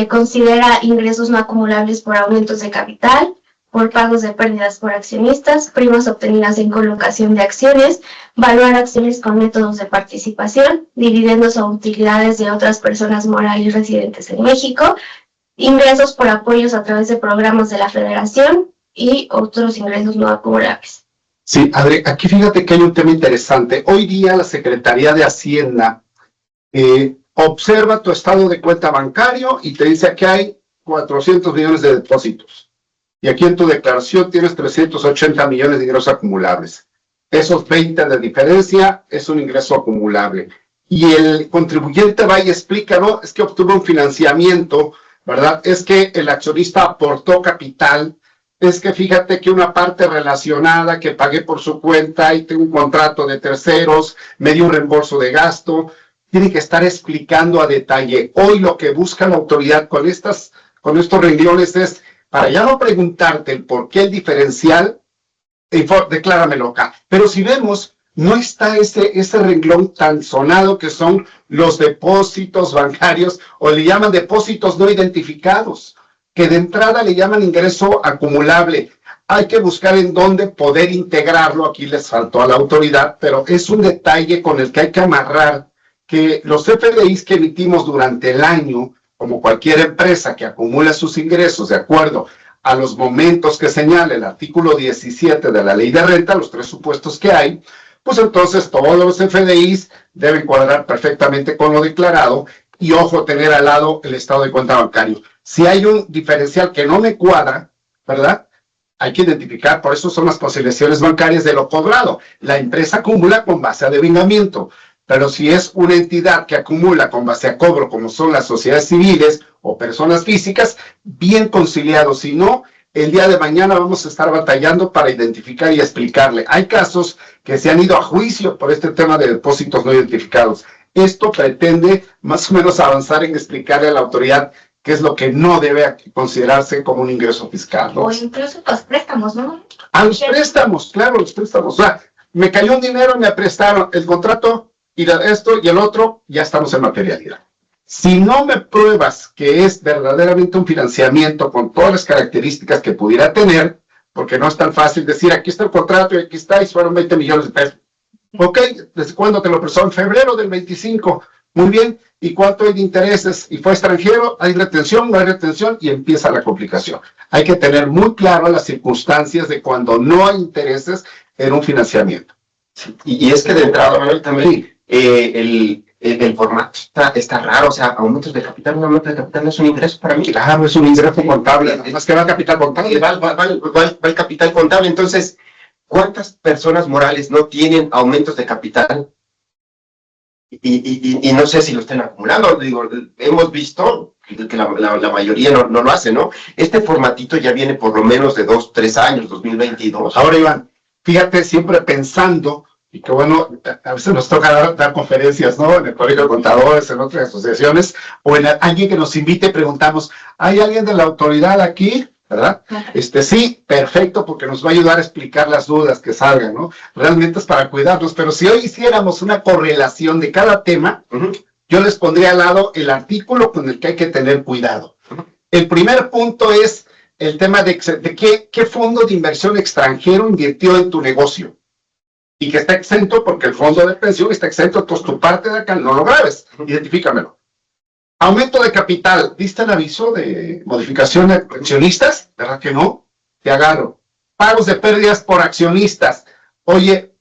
considera ingresos no acumulables por aumentos de capital, por pagos de pérdidas por accionistas, primas obtenidas en colocación de acciones, valuar acciones con métodos de participación, dividendos o utilidades de otras personas morales residentes en México, ingresos por apoyos a través de programas de la Federación y otros ingresos no acumulables. Sí, Adri, aquí fíjate que hay un tema interesante. Hoy día la Secretaría de Hacienda observa tu estado de cuenta bancario y te dice que hay 400 millones de depósitos. Y aquí en tu declaración tienes 380 millones de ingresos acumulables. Esos 20 de diferencia es un ingreso acumulable. Y el contribuyente va y explica, no, es que obtuvo un financiamiento, ¿verdad? Es que el accionista aportó capital, es que fíjate que una parte relacionada que pagué por su cuenta y tengo un contrato de terceros, me dio un reembolso de gasto, tiene que estar explicando a detalle. Hoy lo que busca la autoridad con estos renglones es, para ya no preguntarte el por qué el diferencial, decláramelo acá. Pero si vemos, no está ese renglón tan sonado que son los depósitos bancarios, o le llaman depósitos no identificados, que de entrada le llaman ingreso acumulable. Hay que buscar en dónde poder integrarlo. Aquí les faltó a la autoridad, pero es un detalle con el que hay que amarrar que los FDIs que emitimos durante el año, como cualquier empresa que acumula sus ingresos de acuerdo a los momentos que señala el artículo 17 de la Ley de Renta, los 3 supuestos que hay, pues entonces todos los FDIs deben cuadrar perfectamente con lo declarado y, ojo, tener al lado el estado de cuenta bancario. Si hay un diferencial que no me cuadra, ¿verdad? Hay que identificar, por eso son las conciliaciones bancarias de lo cobrado. La empresa acumula con base a devengamiento, pero si es una entidad que acumula con base a cobro, como son las sociedades civiles o personas físicas, bien conciliado. Si no, el día de mañana vamos a estar batallando para identificar y explicarle. Hay casos que se han ido a juicio por este tema de depósitos no identificados. Esto pretende más o menos avanzar en explicarle a la autoridad que es lo que no debe considerarse como un ingreso fiscal, ¿no? O incluso los préstamos, ¿no? Ah, los préstamos, claro, los préstamos. O sea, me cayó un dinero, me prestaron el contrato y esto y el otro, ya estamos en materialidad. Si no me pruebas que es verdaderamente un financiamiento con todas las características que pudiera tener, porque no es tan fácil decir, aquí está el contrato y aquí está, y fueron 20 millones de pesos. Ok, ¿desde cuándo te lo prestó? En febrero del 25. Muy bien, ¿y cuánto hay de intereses? ¿Y fue extranjero? ¿Hay retención? ¿No hay retención? Y empieza la complicación. Hay que tener muy claro las circunstancias de cuando no hay intereses en un financiamiento. Y es que de entrada, Manuel, también el formato está raro, o sea, aumentos de capital, un aumento de capital no es un ingreso para mí. Claro, es un ingreso contable, nada más que va el capital contable. Va el capital contable, entonces, ¿cuántas personas morales no tienen aumentos de capital? Y no sé si lo estén acumulando, digo, hemos visto que la mayoría no lo hace, ¿no? Este formatito ya viene por lo menos de 2, 3 años, 2022. Ahora, Iván, fíjate, siempre pensando, y que bueno, a veces nos toca dar conferencias, ¿no? En el Colegio de Contadores, en otras asociaciones, o en alguien que nos invite, preguntamos, ¿hay alguien de la autoridad aquí? ¿Verdad? Sí, perfecto, porque nos va a ayudar a explicar las dudas que salgan, ¿no? Realmente es para cuidarnos, pero si hoy hiciéramos una correlación de cada tema, yo les pondría al lado el artículo con el que hay que tener cuidado. El primer punto es el tema de qué fondo de inversión extranjero invirtió en tu negocio y que está exento porque el fondo de pensión está exento, entonces tu parte de acá no lo grabes, identifícamelo. Aumento de capital, ¿viste el aviso de modificación de accionistas? ¿Verdad que no? Te agarro. Pagos de pérdidas por accionistas. Oye,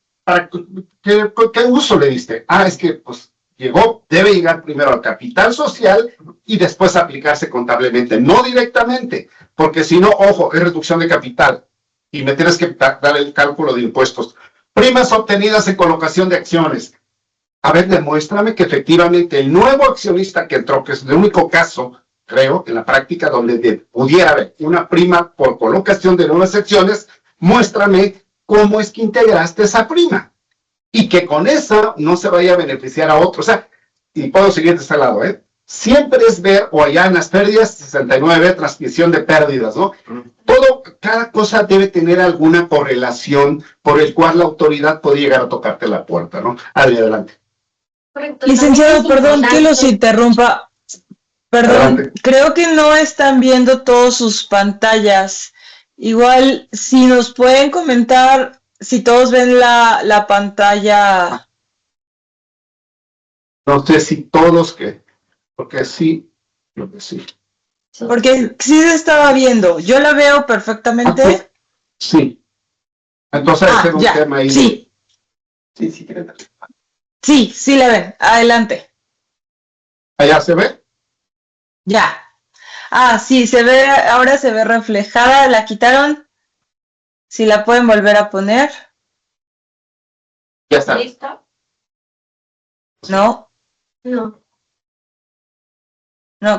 ¿qué uso le diste? Ah, es que pues debe llegar primero al capital social y después aplicarse contablemente, no directamente, porque si no, ojo, es reducción de capital y me tienes que dar el cálculo de impuestos. Primas obtenidas en colocación de acciones. A ver, demuéstrame que efectivamente el nuevo accionista que entró, que es el único caso, creo, en la práctica donde pudiera haber una prima por colocación de nuevas acciones, muéstrame cómo es que integraste esa prima y que con esa no se vaya a beneficiar a otro. O sea, y puedo seguir de este lado, siempre es ver, o allá en las pérdidas, 69, transmisión de pérdidas, ¿no? Cada cosa debe tener alguna correlación por el cual la autoridad puede llegar a tocarte la puerta, ¿no? Adelante. Correcto. Licenciado, perdón que los interrumpa. Perdón, Adelante. creo que no están viendo todas sus pantallas. Igual, si nos pueden comentar si todos ven la pantalla. No sé si todos porque sí, creo que sí. Porque sí se estaba viendo. Yo la veo perfectamente. Sí. Entonces hay un tema ahí. Sí. Sí, la ven. Adelante. ¿Allá se ve? Ya. Sí, se ve, ahora se ve reflejada. ¿La quitaron? Si la pueden volver a poner. Ya está. ¿Listo? No. No.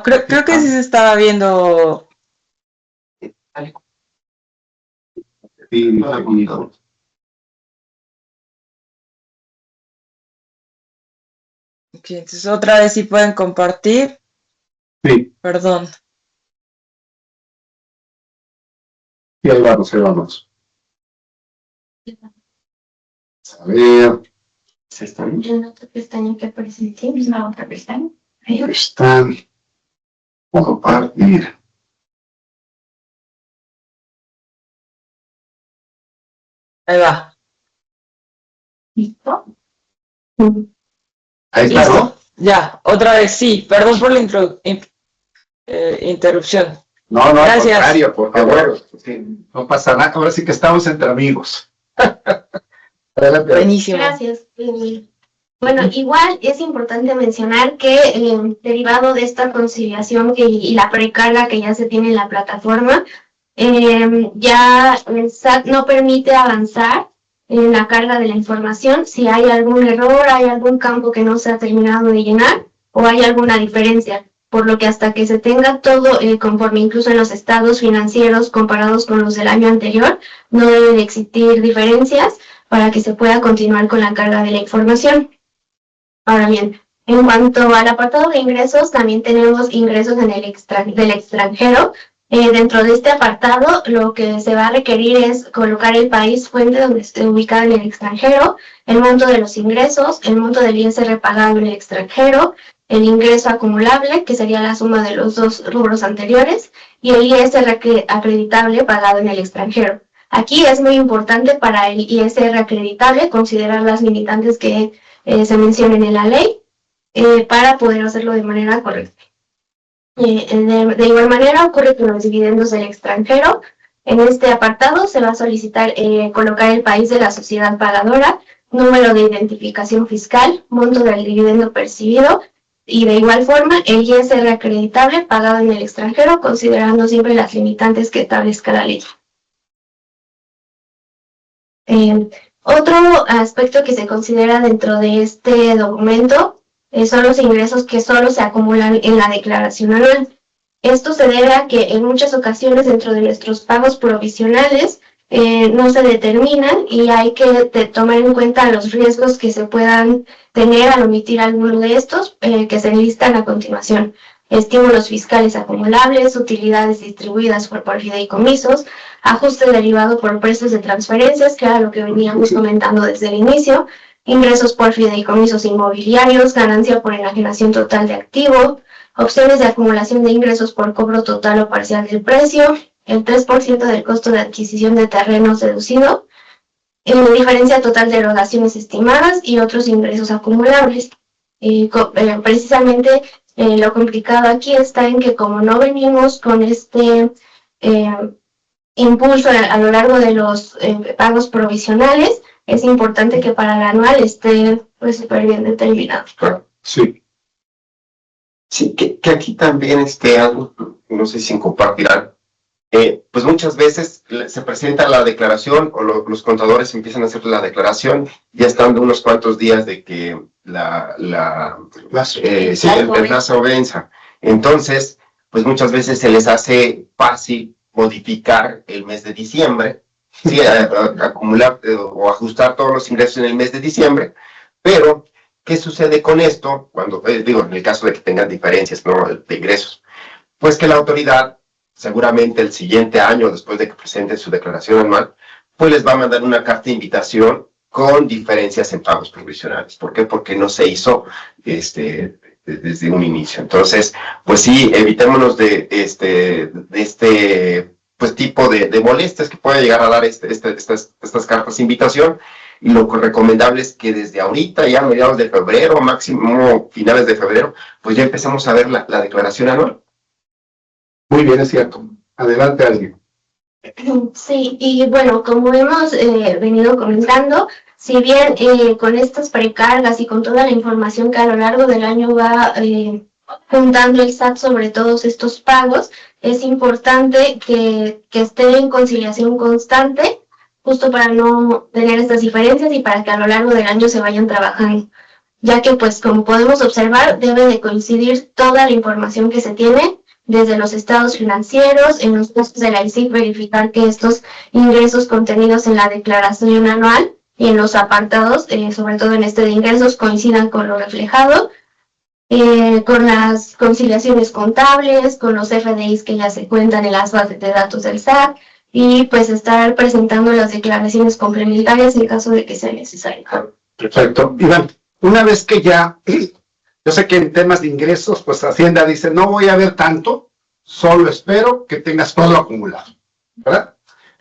Creo que sí se estaba viendo. Sí, Ok, entonces otra vez sí pueden compartir. sí. Perdón. Sí, ahí vamos. A ver. ¿Se están? En otra pestaña que aparece aquí. La otra pestaña. Ahí están. Compartir. Ahí va. ¿Listo? Ahí está, Listo. ¿no? Ya, otra vez sí. Perdón por la interrupción. No, Gracias. Al contrario, por favor. Sí, no pasa nada. Ahora sí que estamos entre amigos. Adelante. Buenísimo. Gracias. Bueno, igual es importante mencionar que derivado de esta conciliación y la precarga que ya se tiene en la plataforma, ya el SAT no permite avanzar en la carga de la información si hay algún error, hay algún campo que no se ha terminado de llenar o hay alguna diferencia, por lo que hasta que se tenga todo conforme incluso en los estados financieros comparados con los del año anterior, no deben existir diferencias para que se pueda continuar con la carga de la información. Ahora bien, En cuanto al apartado de ingresos, también tenemos ingresos del extranjero. Dentro de este apartado, lo que se va a requerir es colocar el país fuente donde esté ubicado en el extranjero, el monto de los ingresos, el monto del ISR pagado en el extranjero, el ingreso acumulable, que sería la suma de los dos rubros anteriores, y el ISR acreditable pagado en el extranjero. Aquí es muy importante para el ISR acreditable considerar las limitantes que se mencionen en la ley para poder hacerlo de manera correcta. De igual manera ocurre con los dividendos del extranjero. En este apartado se va a solicitar colocar el país de la sociedad pagadora, número de identificación fiscal, monto del dividendo percibido y de igual forma el ISR acreditable pagado en el extranjero, considerando siempre las limitantes que establezca la ley. Otro aspecto que se considera dentro de este documento son los ingresos que solo se acumulan en la declaración anual. Esto se debe a que en muchas ocasiones dentro de nuestros pagos provisionales no se determinan y hay que tomar en cuenta los riesgos que se puedan tener al omitir alguno de estos que se listan a continuación. Estímulos fiscales acumulables, utilidades distribuidas por fideicomisos, ajuste derivado por precios de transferencias, que era lo que veníamos comentando desde el inicio, ingresos por fideicomisos inmobiliarios, ganancia por enajenación total de activo, opciones de acumulación de ingresos por cobro total o parcial del precio, el 3% del costo de adquisición de terrenos deducido, la diferencia total de erogaciones estimadas y otros ingresos acumulables. Precisamente lo complicado aquí está en que como no venimos con este impulso a lo largo de los pagos provisionales, es importante que para el anual esté pues súper bien determinado. Sí. Sí, que aquí también algo, no sé si compartirán, pues muchas veces se presenta la declaración o los contadores empiezan a hacer la declaración ya estando unos cuantos días de que el plazo venza. Entonces, pues muchas veces se les hace fácil modificar el mes de diciembre, sí, acumular o ajustar todos los ingresos en el mes de diciembre, pero ¿qué sucede con esto? Cuando, digo, en el caso de que tengan diferencias, ¿no?, de ingresos, pues que la autoridad, seguramente el siguiente año, después de que presenten su declaración anual, pues les va a mandar una carta de invitación con diferencias en pagos provisionales. ¿Por qué? Porque no se hizo desde un inicio. Entonces, pues sí, evitémonos de pues tipo de molestias que puede llegar a dar estas cartas de invitación. Y lo recomendable es que desde ahorita, ya a mediados de febrero, máximo finales de febrero, pues ya empezamos a ver la declaración anual. Muy bien, es cierto. Adelante, alguien. Sí, y bueno, como hemos venido comentando, si bien con estas precargas y con toda la información que a lo largo del año va juntando el SAT sobre todos estos pagos, es importante que esté en conciliación constante, justo para no tener estas diferencias y para que a lo largo del año se vayan trabajando, ya que pues como podemos observar debe de coincidir toda la información que se tiene desde los estados financieros, en los casos de la ICIC verificar que estos ingresos contenidos en la declaración anual y en los apartados, sobre todo en este de ingresos, coincidan con lo reflejado, con las conciliaciones contables, con los FDIs que ya se cuentan en las bases de datos del SAT, y pues estar presentando las declaraciones complementarias en caso de que sea necesario. Perfecto. Iván, una vez que ya, yo sé que en temas de ingresos, pues Hacienda dice, no voy a ver tanto, solo espero que tengas todo acumulado, ¿verdad?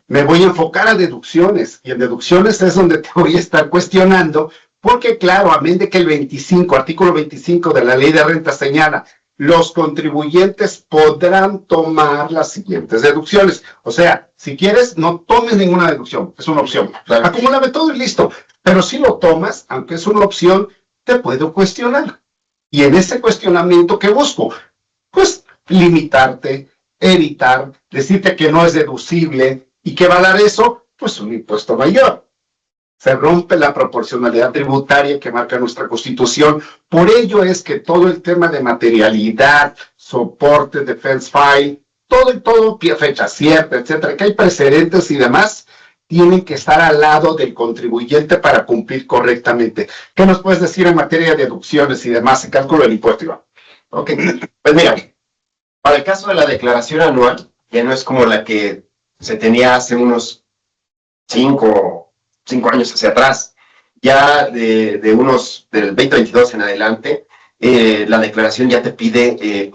Me voy a enfocar a deducciones, y en deducciones es donde te voy a estar cuestionando, porque claro, amén de que el artículo 25 de la ley de renta señala, los contribuyentes podrán tomar las siguientes deducciones. O sea, si quieres, no tomes ninguna deducción, es una opción. Acumúlame todo y listo. Pero si lo tomas, aunque es una opción, te puedo cuestionar. Y en ese cuestionamiento, ¿qué busco? Pues limitarte, evitar, decirte que no es deducible. ¿Y qué va a dar eso? Pues un impuesto mayor. Se rompe la proporcionalidad tributaria que marca nuestra Constitución. Por ello es que todo el tema de materialidad, soporte, defense file, todo, fecha cierta, etcétera, que hay precedentes y demás, tienen que estar al lado del contribuyente para cumplir correctamente. ¿Qué nos puedes decir en materia de deducciones y demás en cálculo del impuesto, Iván? Ok, pues mira, para el caso de la declaración anual, ya no es como la que se tenía hace unos 5 años hacia atrás. Ya del 2022 en adelante, la declaración ya te pide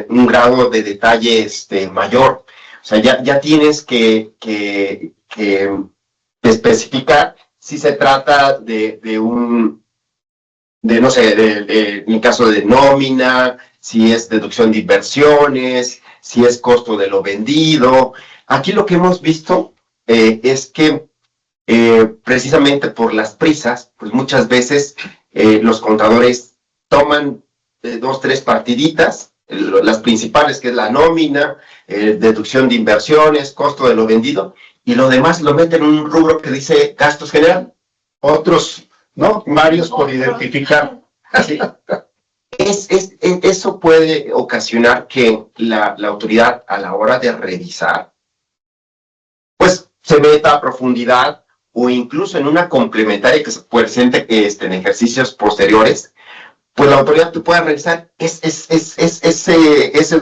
un grado de detalle mayor. O sea, ya tienes que especificar si se trata no sé, en el caso de nómina, si es deducción de inversiones, si es costo de lo vendido. Aquí lo que hemos visto es que precisamente por las prisas, pues muchas veces los contadores toman 2, 3 partiditas, las principales, que es la nómina, deducción de inversiones, costo de lo vendido, y lo demás lo meten en un rubro que dice gastos general. Otros, ¿no? Varios por identificar. Sí. Eso puede ocasionar que la autoridad, a la hora de revisar, pues se meta a profundidad, o incluso en una complementaria que se presente en ejercicios posteriores, pues la autoridad te puede revisar esos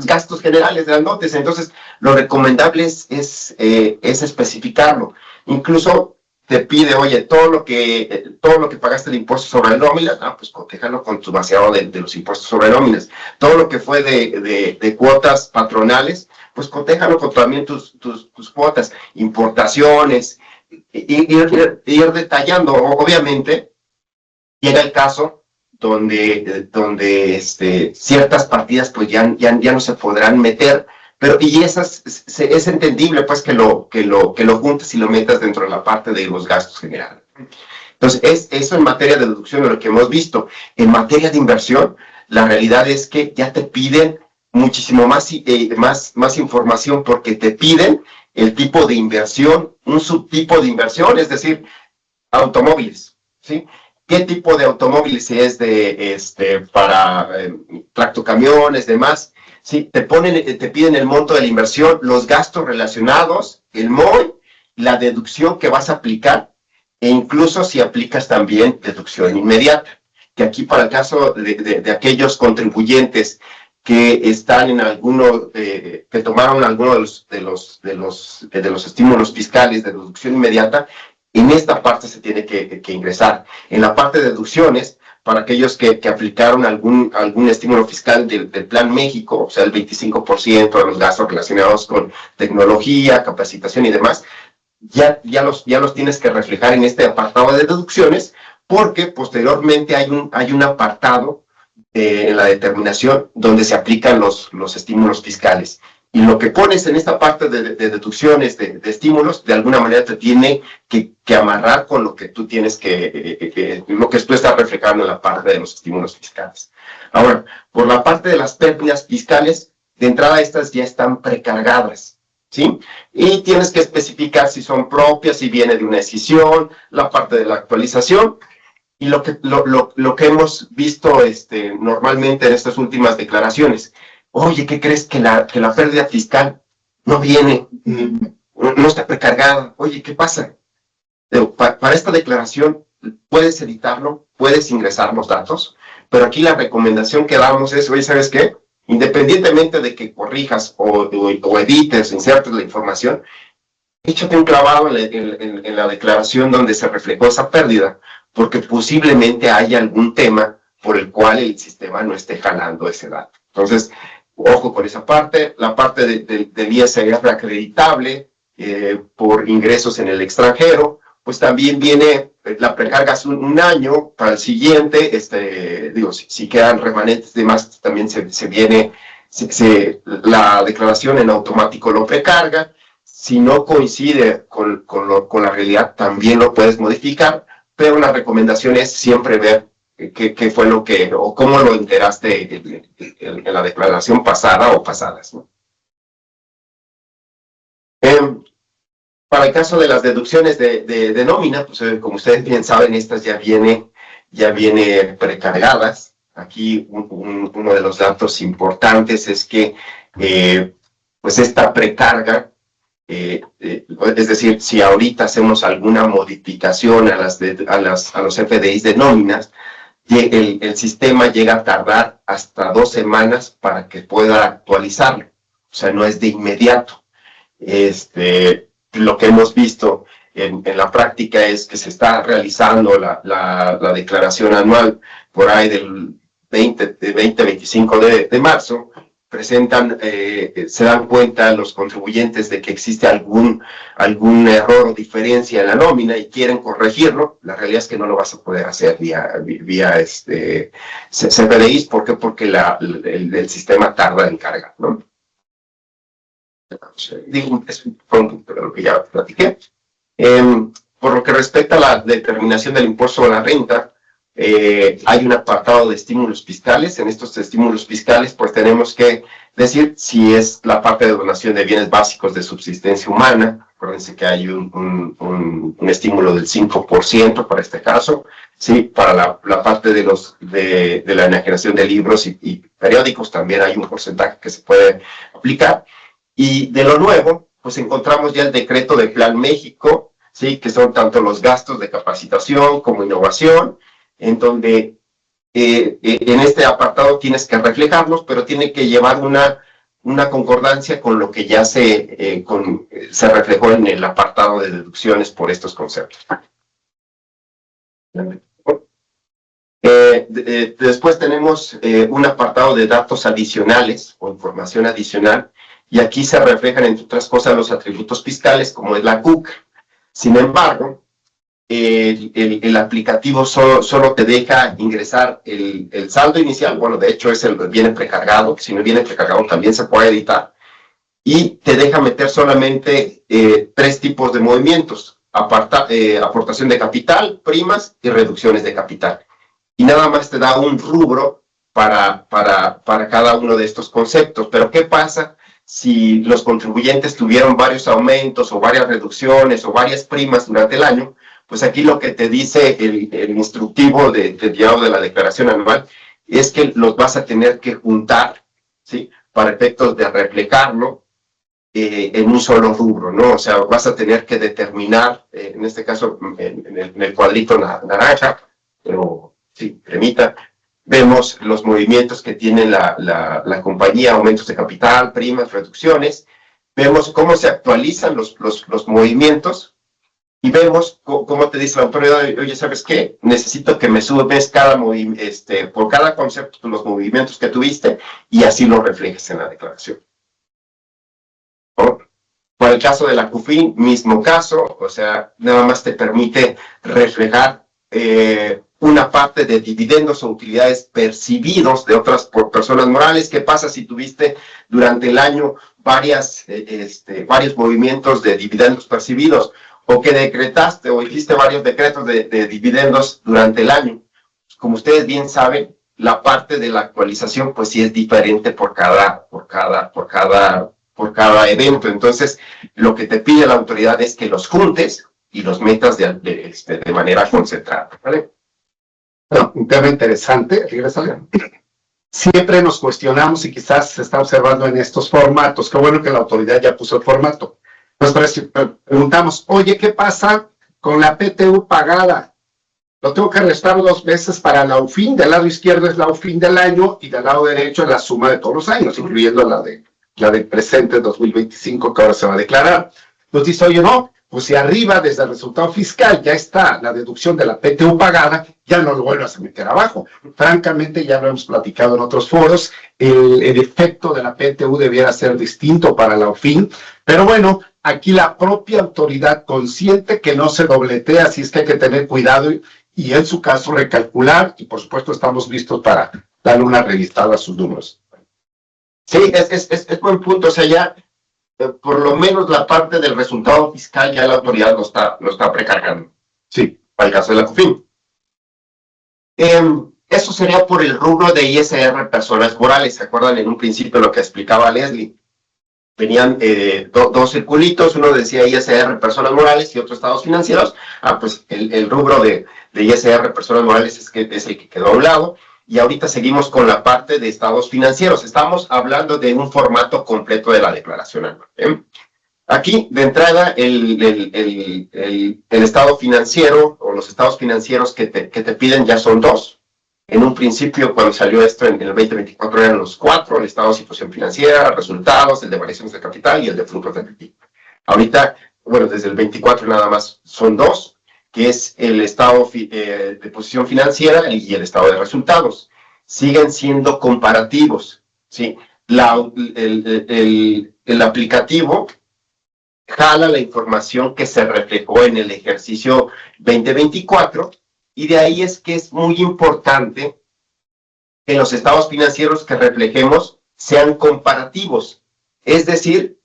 gastos generales de las notas. Entonces, lo recomendable es especificarlo. Incluso te pide, oye, todo lo que pagaste de impuestos sobre nóminas, pues cotéjalo con tu vaciado de los impuestos sobre nóminas. Todo lo que fue de cuotas patronales, pues cotéjalo con también tus cuotas, importaciones, ir detallando. Obviamente, llega el caso donde ciertas partidas pues ya no se podrán meter, pero es entendible pues que lo juntes y lo metas dentro de la parte de los gastos generales. Entonces, eso en materia de deducción, lo que hemos visto. En materia de inversión, la realidad es que ya te piden muchísimo más información, porque te piden el tipo de inversión, un subtipo de inversión, es decir, automóviles, ¿sí? ¿Qué tipo de automóviles es para tractocamiones, demás? Sí, te piden el monto de la inversión, los gastos relacionados, el MOI, la deducción que vas a aplicar, e incluso si aplicas también deducción inmediata. Que aquí, para el caso de aquellos contribuyentes que están en que tomaron alguno de los estímulos fiscales de deducción inmediata, en esta parte se tiene que ingresar. En la parte de deducciones, para aquellos que aplicaron algún estímulo fiscal del Plan México, o sea, el 25% de los gastos relacionados con tecnología, capacitación y demás, ya los tienes que reflejar en este apartado de deducciones, porque posteriormente hay un apartado en la determinación donde se aplican los estímulos fiscales. Y lo que pones en esta parte de deducciones, de estímulos, de alguna manera te tiene que amarrar con lo que tú tienes lo que tú estás reflejando en la parte de los estímulos fiscales. Ahora, por la parte de las pérdidas fiscales, de entrada estas ya están precargadas, ¿sí? Y tienes que especificar si son propias, si viene de una decisión, la parte de la actualización. Y lo que hemos visto normalmente en estas últimas declaraciones: oye, ¿qué crees? Que la pérdida fiscal no viene, no está precargada. Oye, ¿qué pasa? Para esta declaración puedes editarlo, puedes ingresar los datos, pero aquí la recomendación que damos es, oye, ¿sabes qué? Independientemente de que corrijas o edites, insertes la información, échate un clavado en la declaración donde se reflejó esa pérdida, porque posiblemente haya algún tema por el cual el sistema no esté jalando ese dato. Entonces, ojo con esa parte. La parte del ISR acreditable por ingresos en el extranjero, pues también viene, la precargas un año, para el siguiente, si quedan remanentes de más, también la declaración en automático lo precarga. Si no coincide con la realidad, también lo puedes modificar, pero la recomendación es siempre ver qué fue o cómo lo enteraste en la declaración pasada o pasadas, ¿no? Para el caso de las deducciones de nómina, pues como ustedes bien saben, estas ya viene precargadas. Aquí uno de los datos importantes es que pues esta precarga es decir, si ahorita hacemos alguna modificación a los FDIs de nóminas, el sistema llega a tardar hasta 2 semanas para que pueda actualizarlo. O sea, no es de inmediato. Lo que hemos visto en la práctica es que se está realizando la declaración anual por ahí del 25 de marzo, presentan, se dan cuenta los contribuyentes de que existe algún error o diferencia en la nómina y quieren corregirlo. La realidad es que no lo vas a poder hacer vía CFDIs. ¿Por qué? Porque el sistema tarda en cargar, ¿no? Digo, es un punto de lo que ya platiqué. Por lo que respecta a la determinación del impuesto a la renta, hay un apartado de estímulos fiscales. En estos estímulos fiscales, pues tenemos que decir si es la parte de donación de bienes básicos de subsistencia humana. Acuérdense que hay un estímulo del 5% para este caso. Sí, para la parte de la enajenación de libros y periódicos también hay un porcentaje que se puede aplicar. Y de lo nuevo, pues encontramos ya el decreto de Plan México, sí, que son tanto los gastos de capacitación como innovación, en donde en este apartado tienes que reflejarlos, pero tiene que llevar una concordancia con lo que ya se reflejó en el apartado de deducciones por estos conceptos. Después tenemos un apartado de datos adicionales o información adicional, y aquí se reflejan, entre otras cosas, los atributos fiscales, como es la CUC. Sin embargo, el aplicativo solo te deja ingresar el saldo inicial. Bueno, de hecho, viene precargado. Si no viene precargado, también se puede editar. Y te deja meter solamente 3 tipos de movimientos: aportación de capital, primas y reducciones de capital. Y nada más te da un rubro para cada uno de estos conceptos. Pero ¿qué pasa si los contribuyentes tuvieron varios aumentos o varias reducciones o varias primas durante el año? Pues aquí lo que te dice el instructivo del llevado de la declaración anual es que los vas a tener que juntar, ¿sí?, para efectos de reflejarlo en un solo rubro, ¿no? O sea, vas a tener que determinar, en este caso, en el cuadrito naranja, pero sí, cremita, vemos los movimientos que tiene la compañía: aumentos de capital, primas, reducciones. Vemos cómo se actualizan los movimientos y vemos cómo te dice la autoridad: oye, ¿sabes qué? Necesito que me subes por cada concepto los movimientos que tuviste, y así lo reflejes en la declaración. ¿No? Para el caso de la CUFIN, mismo caso. O sea, nada más te permite reflejar una parte de dividendos o utilidades percibidos de otras personas morales. ¿Qué pasa si tuviste durante el año varios movimientos de dividendos percibidos, o que decretaste o hiciste varios decretos de dividendos durante el año? Como ustedes bien saben, la parte de la actualización pues sí es diferente por cada evento. Entonces, lo que te pide la autoridad es que los juntes y los metas de manera concentrada, ¿vale? Bueno, un tema interesante. Siempre nos cuestionamos, y quizás se está observando en estos formatos, qué bueno que la autoridad ya puso el formato. Nos preguntamos: oye, ¿qué pasa con la PTU pagada? Lo tengo que restar 2 veces para la UFIN. Del lado izquierdo es la UFIN del año y del lado derecho es la suma de todos los años, incluyendo la del presente 2025, que ahora se va a declarar. Nos dice: oye, no, pues si arriba desde el resultado fiscal ya está la deducción de la PTU pagada, ya no lo vuelvas a meter abajo. Francamente, ya lo hemos platicado en otros foros, el efecto de la PTU debiera ser distinto para la UFIN, pero bueno, aquí la propia autoridad, consciente que no se dobletea, así es que hay que tener cuidado y en su caso recalcular, y por supuesto estamos listos para darle una revisada a sus números. Sí, es buen punto. O sea, ya por lo menos la parte del resultado fiscal ya la autoridad lo está precargando. Sí. Para el caso de la CUFIN. Eso sería por el rubro de ISR personas morales. ¿Se acuerdan en un principio lo que explicaba Leslie? Venían 2 circulitos, uno decía ISR personas morales y otro estados financieros. Pues el rubro de ISR personas morales es el que quedó a un lado. Y ahorita seguimos con la parte de estados financieros. Estamos hablando de un formato completo de la declaración anual. Aquí, de entrada, el estado financiero o los estados financieros que te piden ya son dos. En un principio, cuando salió esto en el 2024, eran los cuatro: el estado de situación financiera, resultados, el de variaciones de capital y el de flujos de efectivo. Ahorita, bueno, desde el 24 nada más son dos, que es el estado de posición financiera y el estado de resultados. Siguen siendo comparativos, ¿sí? El aplicativo jala la información que se reflejó en el ejercicio 2024, y de ahí es que es muy importante que los estados financieros que reflejemos sean comparativos. Es decir,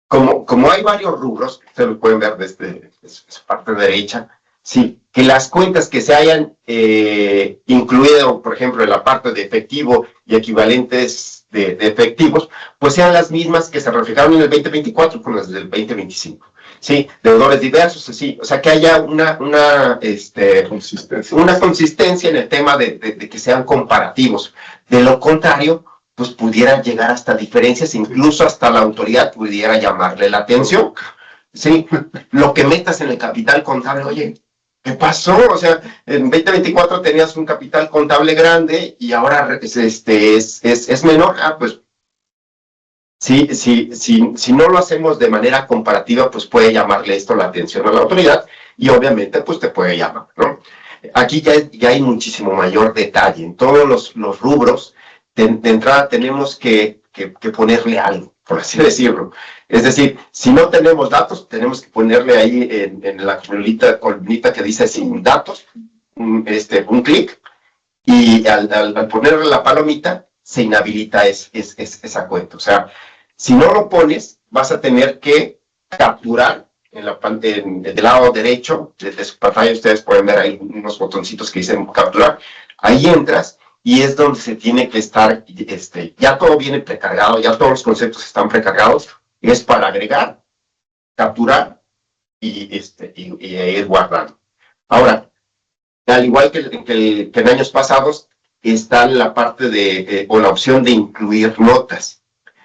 como hay varios rubros, ustedes lo pueden ver desde su parte derecha, sí, que las cuentas que se hayan incluido, por ejemplo, en la parte de efectivo y equivalentes de efectivos, pues sean las mismas que se reflejaron en el 2024 con las del 2025. Sí, deudores diversos, sí, o sea, que haya una consistencia en el tema de que sean comparativos. De lo contrario, pues pudieran llegar hasta diferencias, incluso hasta la autoridad pudiera llamarle la atención. Sí, lo que metas en el capital contable, oye, ¿qué pasó? O sea, en 2024 tenías un capital contable grande y ahora es menor. Pues si no lo hacemos de manera comparativa, pues puede llamarle esto la atención a la autoridad y obviamente pues te puede llamar, ¿no? Aquí ya hay muchísimo mayor detalle. En todos los rubros, de entrada tenemos que ponerle algo, por así decirlo. Es decir, si no tenemos datos, tenemos que ponerle ahí en la columnita que dice sin datos, un clic, y al ponerle la palomita, se inhabilita esa cuenta. O sea, si no lo pones, vas a tener que capturar del lado derecho de su pantalla. Ustedes pueden ver ahí unos botoncitos que dicen capturar. Ahí entras y es donde se tiene que estar, ya todo viene precargado, ya todos los conceptos están precargados. Es para agregar, capturar y ir guardando. Ahora, al igual que en años pasados, está la parte o la opción de incluir notas.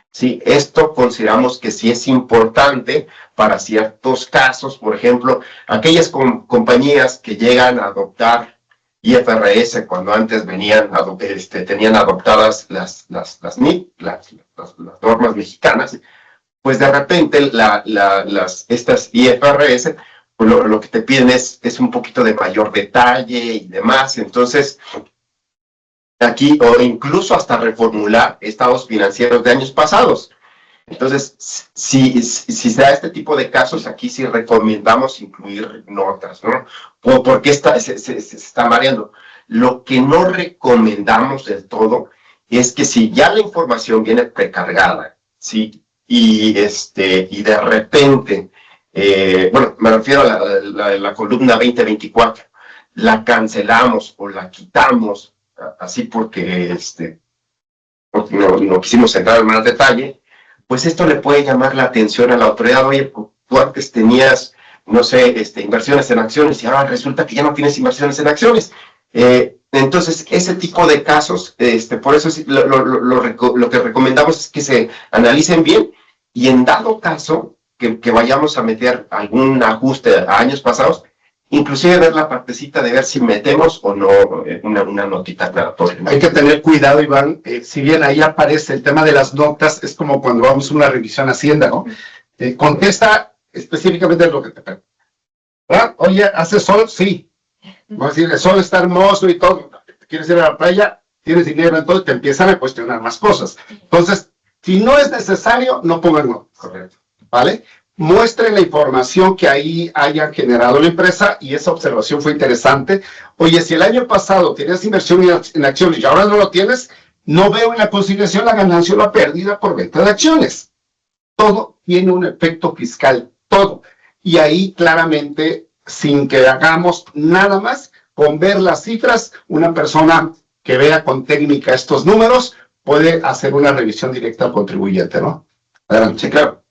Sí, esto consideramos que sí es importante para ciertos casos. Por ejemplo, aquellas compañías que llegan a adoptar IFRS cuando antes tenían adoptadas las NIF, las normas mexicanas, pues de repente estas IFRS, pues lo que te piden es un poquito de mayor detalle y demás. Entonces, aquí, o incluso hasta reformular estados financieros de años pasados. Entonces, si se da este tipo de casos, aquí sí recomendamos incluir notas, ¿no? Porque se está mareando. Lo que no recomendamos del todo es que si ya la información viene precargada, ¿sí? Y de repente, bueno, me refiero a la columna 2024, la cancelamos o la quitamos, así porque no quisimos entrar en más detalle, pues esto le puede llamar la atención a la autoridad. Oye, tú antes tenías, no sé, inversiones en acciones y ahora resulta que ya no tienes inversiones en acciones. Entonces, ese tipo de casos, por eso lo que recomendamos es que se analicen bien y en dado caso que vayamos a meter algún ajuste a años pasados, inclusive ver la partecita de ver si metemos o no una notita aclaratoria. Hay que tener cuidado, Iván. Si bien ahí aparece el tema de las notas, es como cuando vamos a una revisión Hacienda, ¿no? Contesta específicamente lo que te pregunto. Oye, ¿hace sol? Sí. Vamos a decir, el sol está hermoso y todo. ¿Quieres ir a la playa? ¿Tienes dinero? Entonces te empiezan a cuestionar más cosas. Entonces, si no es necesario, no pongan notas. Correcto. ¿Vale? Muestren la información que ahí haya generado la empresa, y esa observación fue interesante. Oye, si el año pasado tenías inversión en acciones y ahora no lo tienes, no veo en la conciliación la ganancia o la pérdida por venta de acciones. Todo tiene un efecto fiscal, todo. Y ahí claramente, sin que hagamos nada más, con ver las cifras, una persona que vea con técnica estos números puede hacer una revisión directa al contribuyente, ¿no? Adelante. Sí, claro.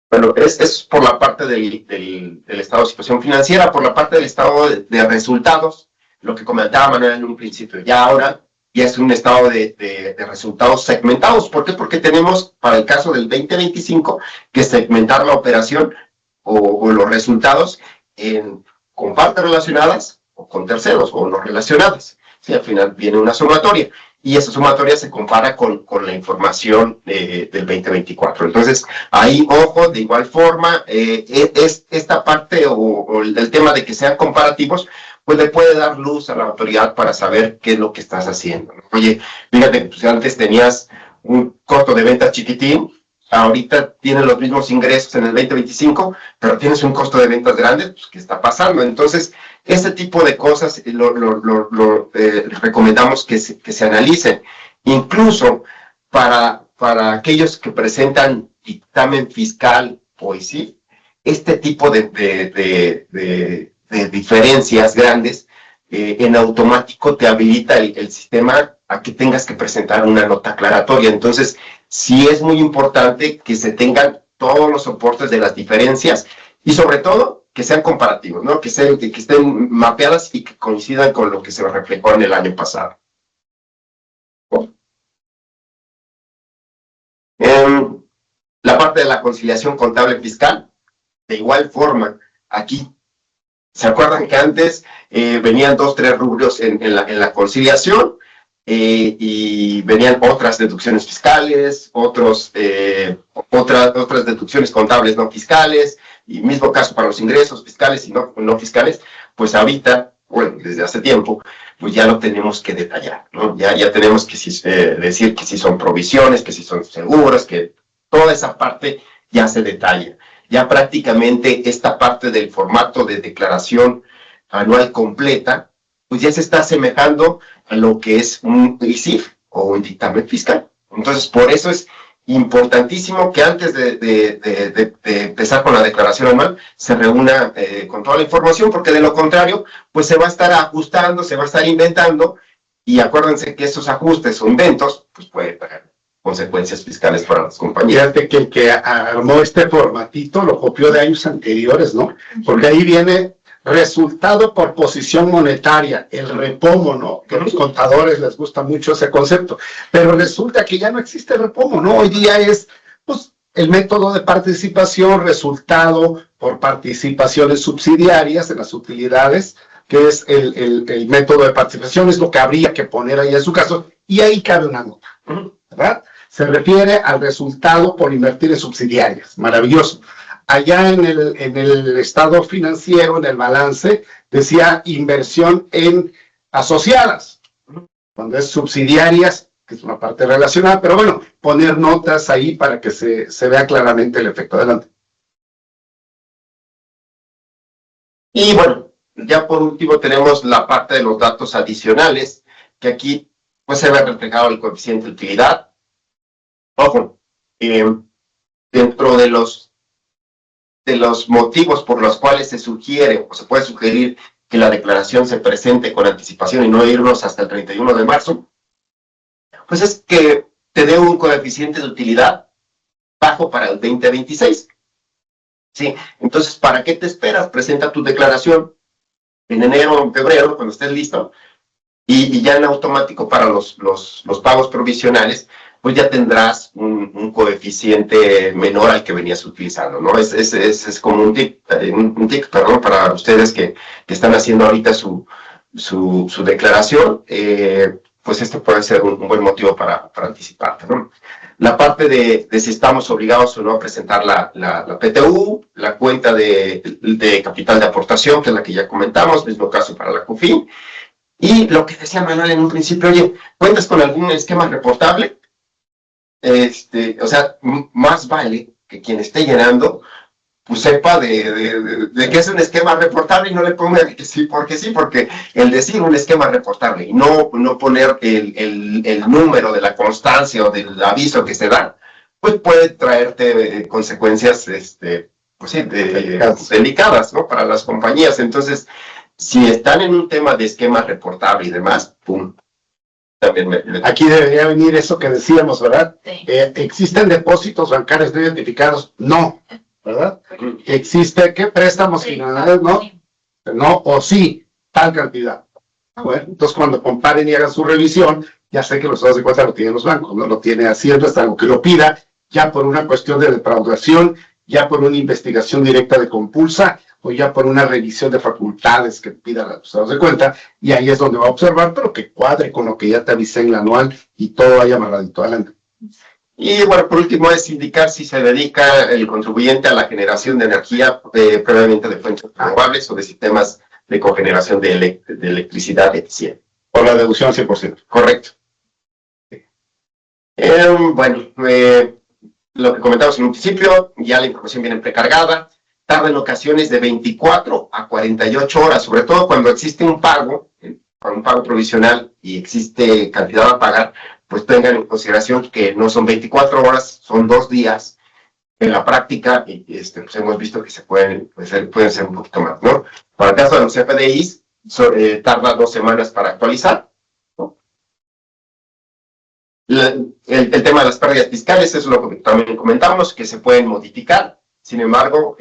Bueno, es por la parte del estado de situación financiera. Por la parte del estado de resultados, lo que comentaba Manuel en un principio, ya ahora y es un estado de resultados segmentados. ¿Por qué? Porque tenemos, para el caso del 2025, que segmentar la operación o los resultados con partes relacionadas o con terceros o no relacionadas. ¿Sí? Al final viene una sumatoria y esa sumatoria se compara con la información del 2024. Entonces, ahí, ojo, de igual forma, esta parte o el tema de que sean comparativos, pues le puede dar luz a la autoridad para saber qué es lo que estás haciendo, ¿no? Oye, fíjate, pues antes tenías un costo de ventas chiquitín, ahorita tienes los mismos ingresos en el 2025, pero tienes un costo de ventas grande, pues ¿qué está pasando? Entonces, ese tipo de cosas recomendamos que se analicen, incluso para aquellos que presentan dictamen fiscal o ICIF, este tipo de diferencias grandes, en automático te habilita el sistema a que tengas que presentar una nota aclaratoria. Entonces, sí es muy importante que se tengan todos los soportes de las diferencias y sobre todo que sean comparativos, ¿no? Que estén mapeadas y que coincidan con lo que se reflejó en el año pasado. La parte de la conciliación contable fiscal, de igual forma, aquí, ¿se acuerdan que antes venían 2, 3 rubros en la conciliación? Y venían otras deducciones fiscales, otras deducciones contables no fiscales, y mismo caso para los ingresos fiscales y no fiscales. Pues ahorita, bueno, desde hace tiempo, pues ya lo tenemos que detallar, ¿no? Ya tenemos que decir que si son provisiones, que si son seguros, que toda esa parte ya se detalla. Ya prácticamente esta parte del formato de declaración anual completa, pues ya se está asemejando a lo que es un ICIF o un dictamen fiscal. Entonces, por eso es importantísimo que antes de empezar con la declaración anual se reúna con toda la información, porque de lo contrario, pues se va a estar ajustando, se va a estar inventando, y acuérdense que esos ajustes o inventos, pues pueden traer consecuencias fiscales para las compañías. Fíjate que el que armó este formatito lo copió de años anteriores, ¿no? Porque ahí viene resultado por posición monetaria, el repomo, ¿no? Que a los contadores les gusta mucho ese concepto. Pero resulta que ya no existe el repomo, ¿no? Hoy día es, pues, el método de participación, resultado por participaciones subsidiarias en las utilidades, que es el método de participación, es lo que habría que poner ahí en su caso, y ahí cabe una nota, ¿verdad? Se refiere al resultado por invertir en subsidiarias. Maravilloso. Allá en el estado financiero, en el balance, decía inversión en asociadas, cuando es subsidiarias, que es una parte relacionada, pero bueno, poner notas ahí para que se vea claramente el efecto. Adelante. Y bueno, ya por último tenemos la parte de los datos adicionales, que aquí pues se ve reflejado el coeficiente de utilidad. Ojo, dentro de los motivos por los cuales se sugiere o se puede sugerir que la declaración se presente con anticipación y no irnos hasta el 31 de marzo, pues es que te dé un coeficiente de utilidad bajo para el 2026. ¿Sí? Entonces, ¿para qué te esperas? Presenta tu declaración en enero o en febrero, cuando estés listo, y ya en automático para los pagos provisionales, pues ya tendrás un coeficiente menor al que venías utilizando, ¿no? Es como un tip, para ustedes que están haciendo ahorita su declaración, pues esto puede ser un buen motivo para anticiparte, ¿no? La parte de si estamos obligados o no a presentar la PTU, la cuenta de capital de aportación, que es la que ya comentamos, mismo caso para la CUFIN, y lo que decía Manuel en un principio, oye, ¿cuentas con algún esquema reportable? O sea, más vale que quien esté llenando pues sepa de que es un esquema reportable y no le ponga que sí, porque el decir un esquema reportable y no poner el número de la constancia o del aviso que se da, pues puede traerte consecuencias pues sí, delicadas, ¿no? Para las compañías. Entonces, si están en un tema de esquema reportable y demás, ¡pum! También Aquí debería venir eso que decíamos, ¿verdad? Sí. ¿Existen depósitos bancarios no identificados? No, ¿verdad? ¿Existe qué? Préstamos finales, ¿no? No, o sí, tal cantidad. Bueno, entonces cuando comparen y hagan su revisión, Ya sé que los estados de cuenta lo tienen los bancos, no lo tiene Hacienda hasta algo que lo pida, ya por una cuestión de defraudación, ya por una investigación directa de compulsa, o ya por una revisión de facultades que pidan los estados de cuenta, y ahí es donde va a observar, pero que cuadre con lo que ya te avisé en la anual y todo vaya amarradito adelante. Y bueno, por último es indicar si se dedica el contribuyente a la generación de energía previamente de fuentes renovables o de sistemas de cogeneración de electricidad eficiente. O la deducción al 100%. Correcto. Bueno, lo que comentamos en un principio, ya la información viene precargada, tarda en ocasiones de 24 a 48 horas, sobre todo cuando existe un pago provisional y existe cantidad a pagar, pues tengan en consideración que no son 24 horas, son 2 días. En la práctica, pues hemos visto que pueden ser un poquito más, ¿no? Para el caso de los FDIs, tarda 2 semanas para actualizar, ¿no? El tema de las pérdidas fiscales es lo que también comentamos, que se pueden modificar. Sin embargo,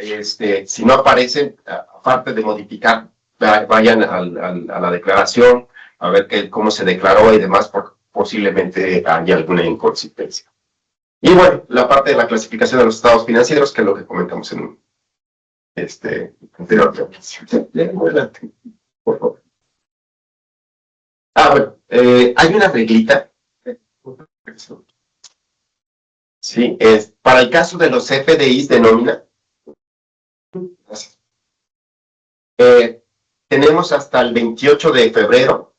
si no aparecen, aparte de modificar, vayan a la declaración, a ver cómo se declaró y demás, porque posiblemente haya alguna inconsistencia. Y bueno, la parte de la clasificación de los estados financieros, que es lo que comentamos en anteriormente. Por favor. Bueno, hay una reglita. Sí, para el caso de los FDIs de nómina. Gracias. Tenemos hasta el 28 de febrero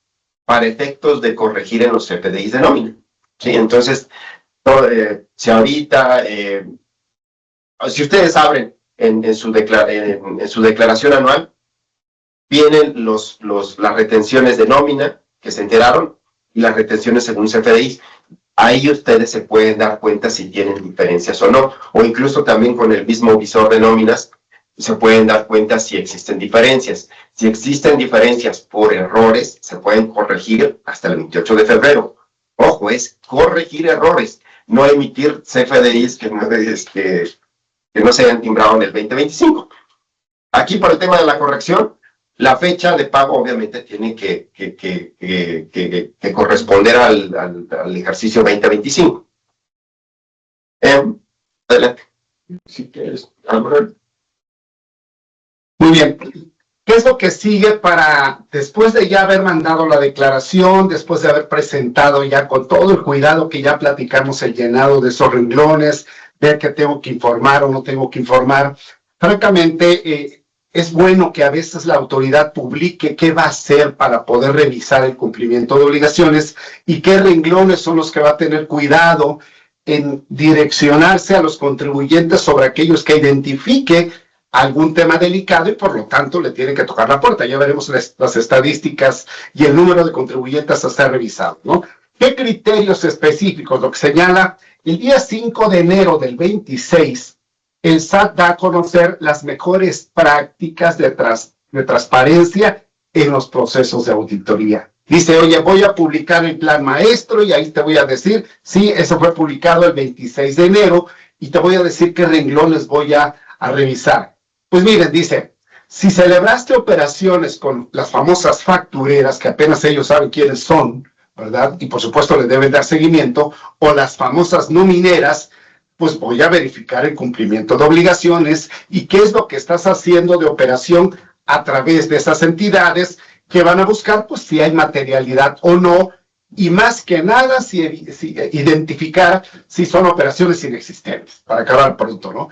para efectos de corregir en los FDIs de nómina. ¿Sí? Entonces, si ahorita, si ustedes abren en su declaración anual, vienen las retenciones de nómina que se enteraron y las retenciones según FDIs. Ahí ustedes se pueden dar cuenta si tienen diferencias o no, o incluso también con el mismo visor de nóminas se pueden dar cuenta si existen diferencias. Si existen diferencias por errores, se pueden corregir hasta el 28 de febrero. Ojo, es corregir errores, no emitir CFDIs que no se hayan timbrado en el 2025. Aquí, por el tema de la corrección, la fecha de pago obviamente tiene que corresponder al ejercicio 2025. Adelante. Si quieres, Muy bien. ¿Qué es lo que sigue para, después de ya haber mandado la declaración, después de haber presentado ya con todo el cuidado que ya platicamos el llenado de esos renglones, ver qué tengo que informar o no tengo que informar? Francamente, es bueno que a veces la autoridad publique qué va a hacer para poder revisar el cumplimiento de obligaciones y qué renglones son los que va a tener cuidado en direccionarse a los contribuyentes sobre aquellos que identifique algún tema delicado y por lo tanto le tienen que tocar la puerta. Ya veremos las estadísticas y el número de contribuyentes a ser revisado, ¿no? ¿Qué criterios específicos? Lo que señala, el día 5 de enero del 26, el SAT da a conocer las mejores prácticas de transparencia en los procesos de auditoría. Dice, oye, voy a publicar el plan maestro y ahí te voy a decir, sí, eso fue publicado el 26 de enero y te voy a decir qué renglones voy a revisar. Pues miren, dice, si celebraste operaciones con las famosas factureras, que apenas ellos saben quiénes son, ¿verdad? Y por supuesto le deben dar seguimiento, o las famosas nomineras, pues voy a verificar el cumplimiento de obligaciones y qué es lo que estás haciendo de operación a través de esas entidades que van a buscar, pues si hay materialidad o no, y más que nada, si identificar si son operaciones inexistentes, para acabar pronto, ¿no?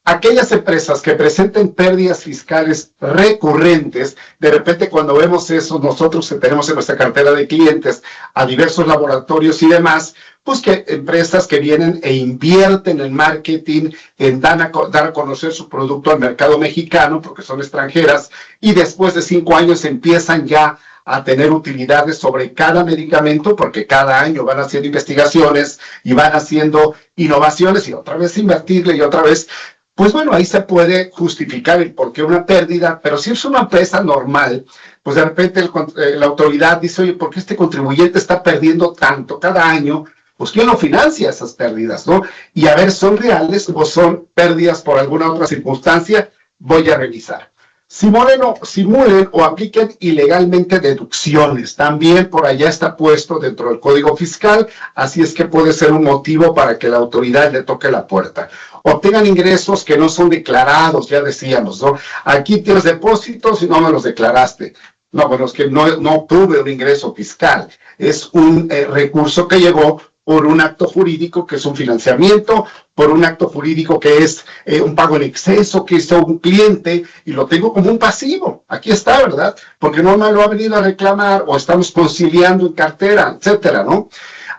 Aquellas empresas que presenten pérdidas fiscales recurrentes, de repente cuando vemos eso, nosotros que tenemos en nuestra cartera de clientes a diversos laboratorios y demás, pues que empresas que vienen e invierten en marketing, en dar a conocer su producto al mercado mexicano, porque son extranjeras, y después de 5 años empiezan ya a tener utilidades sobre cada medicamento, porque cada año van haciendo investigaciones y van haciendo innovaciones y otra vez invertirle y otra vez. Pues bueno, ahí se puede justificar el por qué una pérdida, pero si es una empresa normal, pues de repente la autoridad dice, oye, ¿por qué este contribuyente está perdiendo tanto cada año? Pues ¿quién lo financia esas pérdidas, no? Y a ver, ¿son reales o son pérdidas por alguna otra circunstancia? Voy a revisar. simulen o apliquen ilegalmente deducciones. También por allá está puesto dentro del Código Fiscal, así es que puede ser un motivo para que la autoridad le toque la puerta. Obtengan ingresos que no son declarados, ya decíamos, ¿no? Aquí tienes depósitos y no me los declaraste. No, bueno, es que no obtuve un ingreso fiscal. Es un recurso que llegó por un acto jurídico que es un financiamiento, por un acto jurídico que es un pago en exceso que hizo un cliente y lo tengo como un pasivo. Aquí está, ¿verdad? Porque no me lo ha venido a reclamar o estamos conciliando en cartera, etcétera, ¿no?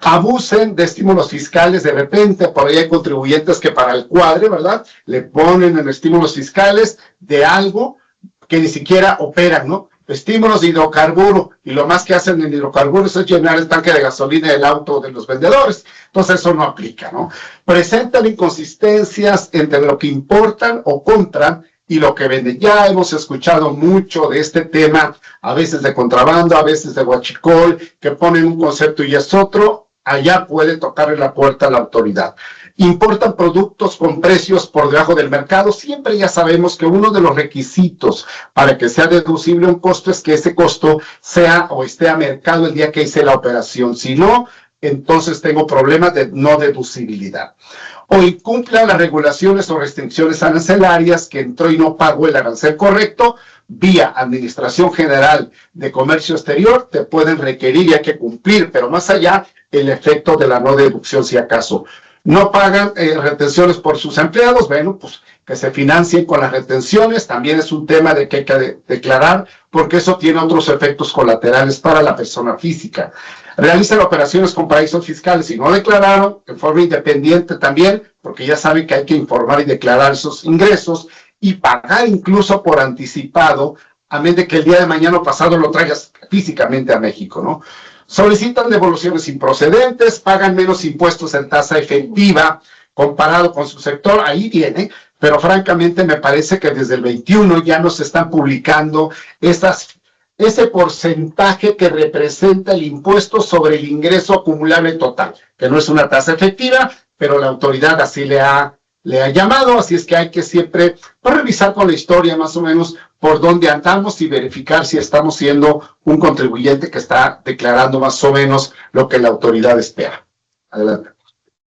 Abusen de estímulos fiscales de repente, por ahí hay contribuyentes que para el cuadre, ¿verdad? Le ponen en estímulos fiscales de algo que ni siquiera operan, ¿no? Estímulos de hidrocarburo, y lo más que hacen en hidrocarburos es llenar el tanque de gasolina del auto de los vendedores. Entonces eso no aplica, ¿no? Presentan inconsistencias entre lo que importan o compran y lo que venden. Ya hemos escuchado mucho de este tema, a veces de contrabando, a veces de huachicol, que ponen un concepto y es otro. Allá puede tocarle la puerta a la autoridad. Importan productos con precios por debajo del mercado. Siempre ya sabemos que uno de los requisitos para que sea deducible un costo es que ese costo sea o esté a mercado el día que hice la operación. Si no, entonces tengo problemas de no deducibilidad. O incumpla las regulaciones o restricciones arancelarias, que entró y no pagó el arancel correcto, vía Administración General de Comercio Exterior, te pueden requerir y hay que cumplir, pero más allá, el efecto de la no deducción si acaso. No pagan retenciones por sus empleados, bueno, pues que se financien con las retenciones, también es un tema de que hay que declarar, porque eso tiene otros efectos colaterales para la persona física. Realizan operaciones con paraísos fiscales y no declararon, en forma independiente también, porque ya saben que hay que informar y declarar esos ingresos, y pagar incluso por anticipado, a menos de que el día de mañana o pasado lo traigas físicamente a México, ¿no? Solicitan devoluciones improcedentes, pagan menos impuestos en tasa efectiva comparado con su sector, ahí viene, pero francamente me parece que desde el 21 ya no se están publicando ese porcentaje que representa el impuesto sobre el ingreso acumulable total, que no es una tasa efectiva, pero la autoridad así le ha llamado, así es que hay que siempre revisar con la historia más o menos por dónde andamos y verificar si estamos siendo un contribuyente que está declarando más o menos lo que la autoridad espera. Adelante.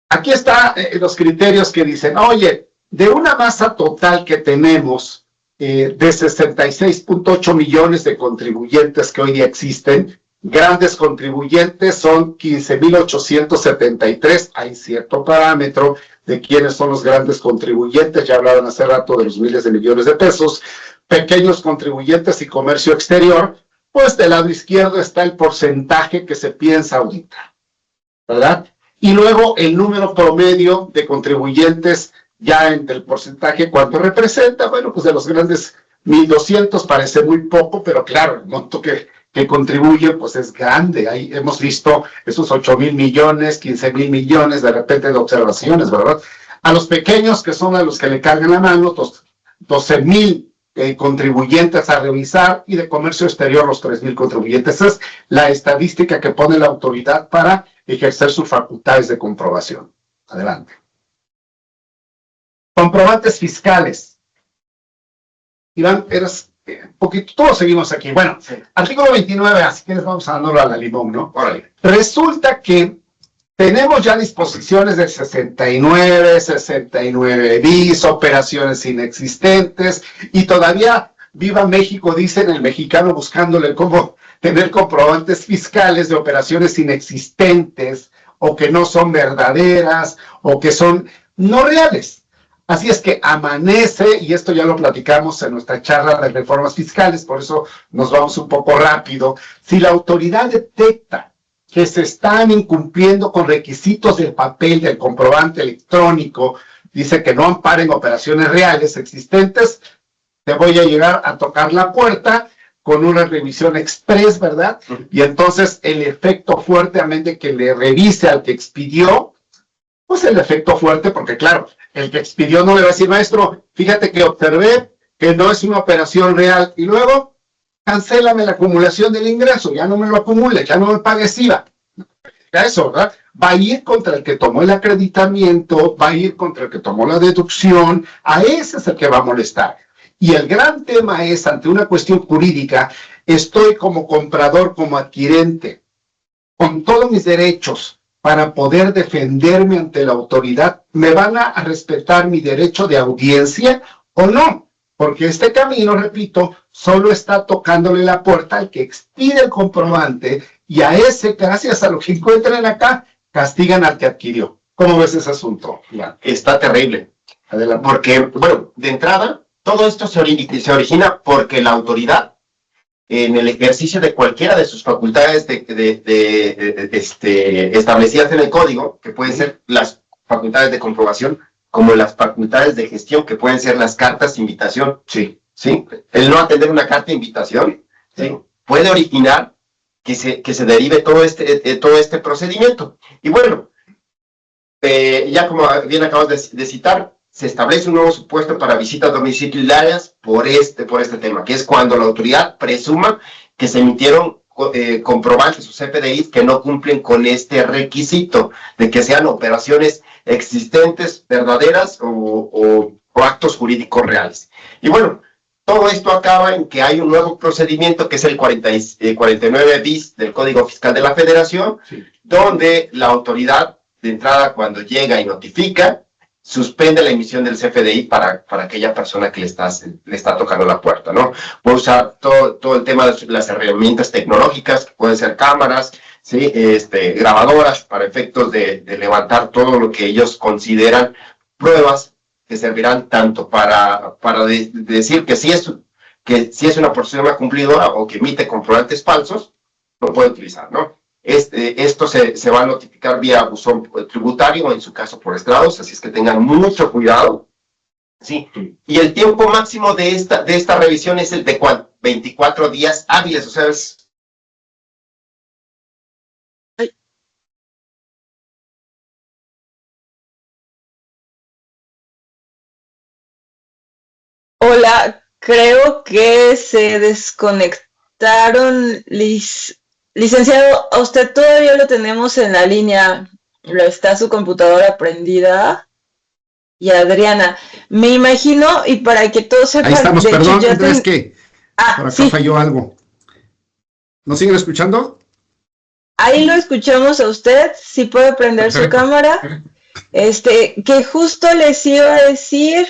Aquí están los criterios que dicen, oye, de una masa total que tenemos de 66.8 millones de contribuyentes que hoy día existen, grandes contribuyentes son 15.873, hay cierto parámetro de quiénes son los grandes contribuyentes, ya hablaban hace rato de los miles de millones de pesos, pequeños contribuyentes y comercio exterior, pues del lado izquierdo está el porcentaje que se piensa ahorita, ¿verdad? Y luego el número promedio de contribuyentes ya entre el porcentaje, ¿cuánto representa? Bueno, pues de los grandes 1.200 parece muy poco, pero claro, el monto que contribuye, pues es grande. Ahí hemos visto esos 8,000 millones, 15,000 millones de repente de observaciones, ¿verdad? A los pequeños, que son a los que le cargan la mano, 12,000 contribuyentes a revisar, y de comercio exterior los 3,000 contribuyentes. Esa es la estadística que pone la autoridad para ejercer sus facultades de comprobación. Adelante. Comprobantes fiscales. Iván, eras un poquito, todos seguimos aquí. Bueno, sí. Artículo 29, así que les vamos dándolo a la limón, ¿no? Órale. Resulta que tenemos ya disposiciones del 69 bis, operaciones inexistentes, y todavía viva México, dicen el mexicano, buscándole cómo tener comprobantes fiscales de operaciones inexistentes, o que no son verdaderas, o que son no reales. Así es que amanece, y esto ya lo platicamos en nuestra charla de reformas fiscales, por eso nos vamos un poco rápido. Si la autoridad detecta que se están incumpliendo con requisitos del papel, del comprobante electrónico, dice que no amparen operaciones reales existentes, te voy a llegar a tocar la puerta con una revisión express, ¿verdad? Y entonces el efecto fuerte, a menos de que le revise al que expidió, pues el efecto fuerte, porque claro, el que expidió no le va a decir, maestro, fíjate que observé que no es una operación real, y luego cancélame la acumulación del ingreso, ya no me lo acumule, ya no me pagues IVA. Eso, ¿verdad? Va a ir contra el que tomó el acreditamiento, va a ir contra el que tomó la deducción, a ese es el que va a molestar. Y el gran tema es, ante una cuestión jurídica, estoy como comprador, como adquirente, con todos mis derechos para poder defenderme ante la autoridad. ¿Me van a respetar mi derecho de audiencia o no? Porque este camino, repito, solo está tocándole la puerta al que expide el comprobante, y a ese, gracias a lo que encuentren acá, castigan al que adquirió. ¿Cómo ves ese asunto, Iván? Está terrible. Adelante. Porque, bueno, de entrada, todo esto se origina porque la autoridad, en el ejercicio de cualquiera de sus facultades establecidas en el código, que pueden ser las facultades de comprobación, como las facultades de gestión, que pueden ser las cartas de invitación. Sí. ¿Sí? El no atender una carta de invitación, ¿sí?, puede originar que se derive todo este procedimiento. Y bueno, ya como bien acabas de citar, se establece un nuevo supuesto para visitas domiciliarias por este tema, que es cuando la autoridad presuma que se emitieron comprobantes o CFDIs que no cumplen con este requisito de que sean operaciones existentes, verdaderas o actos jurídicos reales. Y bueno, todo esto acaba en que hay un nuevo procedimiento que es el 49 bis del Código Fiscal de la Federación, Sí. donde la autoridad de entrada, cuando llega y notifica, suspende la emisión del CFDI para aquella persona que le está tocando la puerta, ¿no? Puede usar todo el tema de las herramientas tecnológicas, que pueden ser cámaras, ¿sí?, grabadoras, para efectos de levantar todo lo que ellos consideran pruebas que servirán tanto para decir que si es una persona cumplidora o que emite comprobantes falsos, lo puede utilizar, ¿no? Esto se va a notificar vía buzón tributario, o en su caso por estrados, así es que tengan mucho cuidado, ¿sí? Y el tiempo máximo de esta revisión es el de 24 días hábiles, o sea, es... Hola, creo que se desconectaron, licenciado, a usted todavía lo tenemos en la línea, está su computadora prendida. Y Adriana, me imagino, y para que todos sepan... Ahí estamos, de perdón, hecho, Andrés, que por acá sí, falló algo. ¿Nos siguen escuchando? ahí lo escuchamos a usted, si puede prender su Perfecto. cámara. Que justo les iba a decir,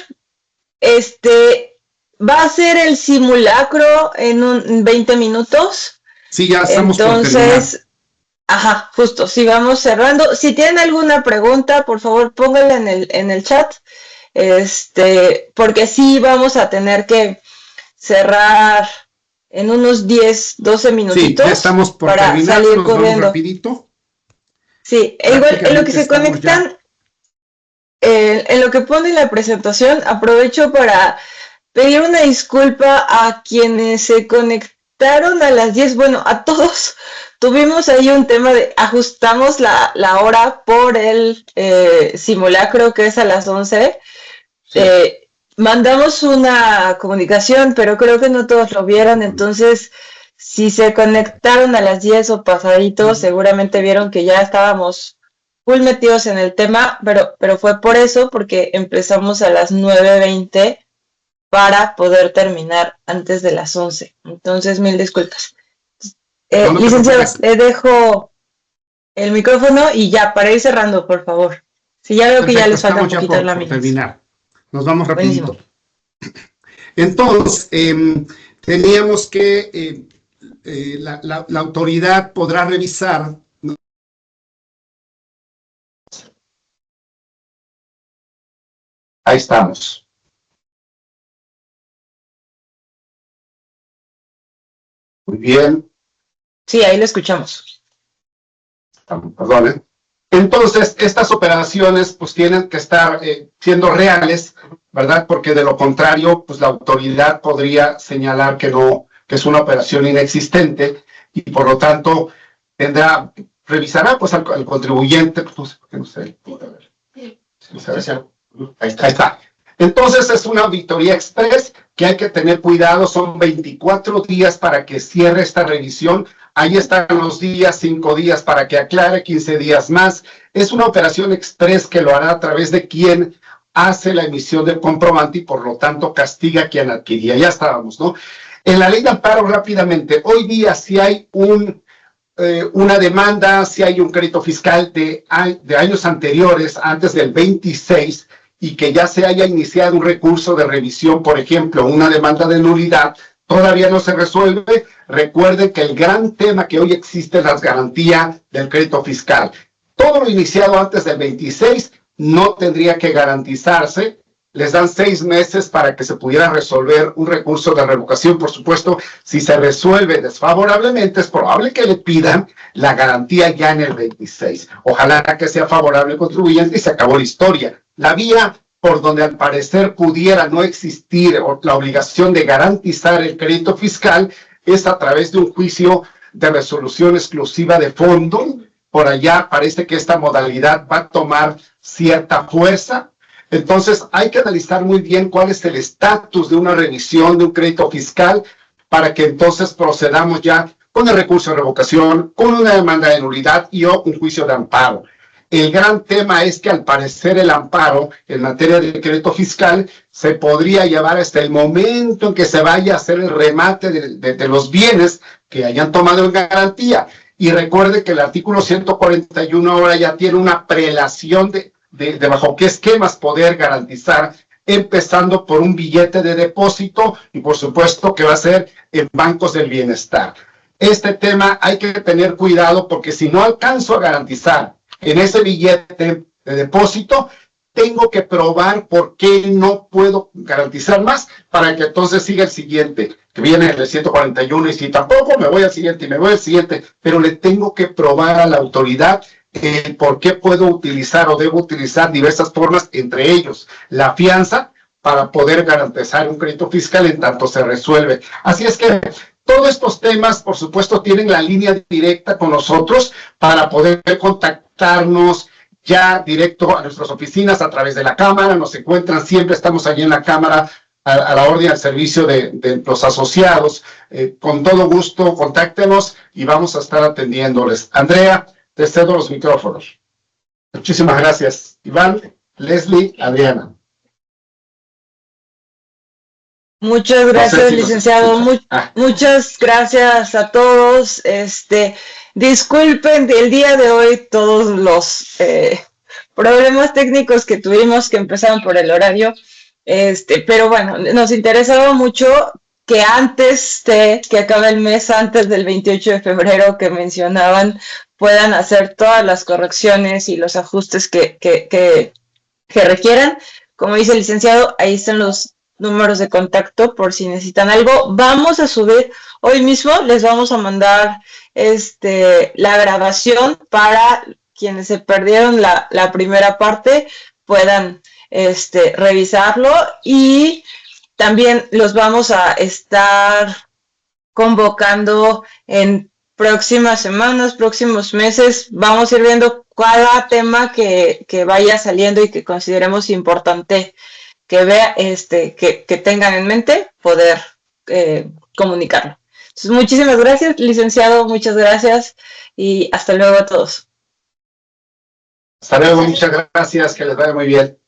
va a ser el simulacro en 20 minutos. Sí, ya estamos por terminar. Entonces, ajá, justo, si vamos cerrando. Si tienen alguna pregunta, por favor, pónganla en el chat. Porque sí vamos a tener que cerrar en unos 10, 12 minutitos. Sí, ya estamos por para terminar, salir nos corriendo. vamos rapidito. Sí, igual en lo que se estamos conectan, en lo que pone la presentación, aprovecho para pedir una disculpa a quienes se conectaron a las 10. Bueno, a todos tuvimos ahí un tema de ajustamos la hora por el simulacro, que es a las 11. Sí. Mandamos una comunicación, pero creo que no todos lo vieron, entonces si se conectaron a las 10 o pasaditos, seguramente vieron que ya estábamos full metidos en el tema, pero fue por eso, porque empezamos a las 9:20 para poder terminar antes de las 11. Entonces, mil disculpas. No te Licenciado, preocupes. le dejo el micrófono y ya, para ir cerrando, por favor. Si ya veo que ya Perfecto, les falta un estamos ya poquito de la por mitad. terminar. Nos vamos rapidito. Buenísimo. Entonces, teníamos que la autoridad podrá revisar. Ahí estamos. Muy bien. Sí, ahí lo escuchamos. Perdón. Entonces, estas operaciones pues tienen que estar siendo reales, ¿verdad? Porque de lo contrario, pues la autoridad podría señalar que no, que es una operación inexistente y por lo tanto revisará pues al contribuyente, pues no sé, a ver. Ahí está. Entonces es una auditoría express que hay que tener cuidado, son 24 días para que cierre esta revisión, ahí están los días, 5 días para que aclare, 15 días más, es una operación express que lo hará a través de quien hace la emisión del comprobante y por lo tanto castiga a quien adquiría. Ya estábamos, ¿no? En la ley de amparo, rápidamente, hoy día si hay una demanda, si hay un crédito fiscal de años anteriores, antes del 26, y que ya se haya iniciado un recurso de revisión, por ejemplo, una demanda de nulidad, todavía no se resuelve. Recuerden que el gran tema que hoy existe es la garantía del crédito fiscal. Todo lo iniciado antes del 26 no tendría que garantizarse. Les dan 6 meses para que se pudiera resolver un recurso de revocación. Por supuesto, si se resuelve desfavorablemente, es probable que le pidan la garantía ya en el 26. Ojalá que sea favorable al contribuyente y se acabó la historia. La vía por donde al parecer pudiera no existir la obligación de garantizar el crédito fiscal es a través de un juicio de resolución exclusiva de fondo. Por allá parece que esta modalidad va a tomar cierta fuerza. Entonces hay que analizar muy bien cuál es el estatus de una revisión de un crédito fiscal para que entonces procedamos ya con el recurso de revocación, con una demanda de nulidad y o un juicio de amparo. El gran tema es que al parecer el amparo en materia de crédito fiscal se podría llevar hasta el momento en que se vaya a hacer el remate de los bienes que hayan tomado en garantía. Y recuerde que el artículo 141 ahora ya tiene una prelación de bajo qué esquemas poder garantizar, empezando por un billete de depósito y por supuesto que va a ser en bancos del bienestar. Este tema hay que tener cuidado porque si no alcanzo a garantizar en ese billete de depósito, tengo que probar por qué no puedo garantizar más para que entonces siga el siguiente, que viene en el 141, y si tampoco me voy al siguiente y me voy al siguiente, pero le tengo que probar a la autoridad por qué puedo utilizar o debo utilizar diversas formas, entre ellos la fianza, para poder garantizar un crédito fiscal en tanto se resuelve. Así es que todos estos temas, por supuesto, tienen la línea directa con nosotros para poder contactarnos ya directo a nuestras oficinas a través de la Cámara. Nos encuentran siempre, estamos allí en la Cámara a la orden, al servicio de los asociados. Con todo gusto, contáctenos y vamos a estar atendiéndoles. Andrea, te cedo los micrófonos. Muchísimas gracias. Iván, Leslie, Adriana. Muchas gracias, no sé si licenciado. Muchas gracias a todos. Disculpen el día de hoy todos los problemas técnicos que tuvimos que empezaron por el horario. Pero bueno, nos interesaba mucho que antes de que acabe el mes, antes del 28 de febrero que mencionaban, puedan hacer todas las correcciones y los ajustes que requieran. Como dice el licenciado, ahí están los números de contacto por si necesitan algo. Vamos a subir hoy mismo, les vamos a mandar la grabación para quienes se perdieron la primera parte, puedan revisarlo, y también los vamos a estar convocando en próximas semanas, próximos meses. Vamos a ir viendo cada tema que vaya saliendo y que consideremos importante que vea, que tengan en mente, poder comunicarlo. Entonces, muchísimas gracias, licenciado, muchas gracias y hasta luego a todos. Hasta luego, muchas gracias, que les vaya muy bien.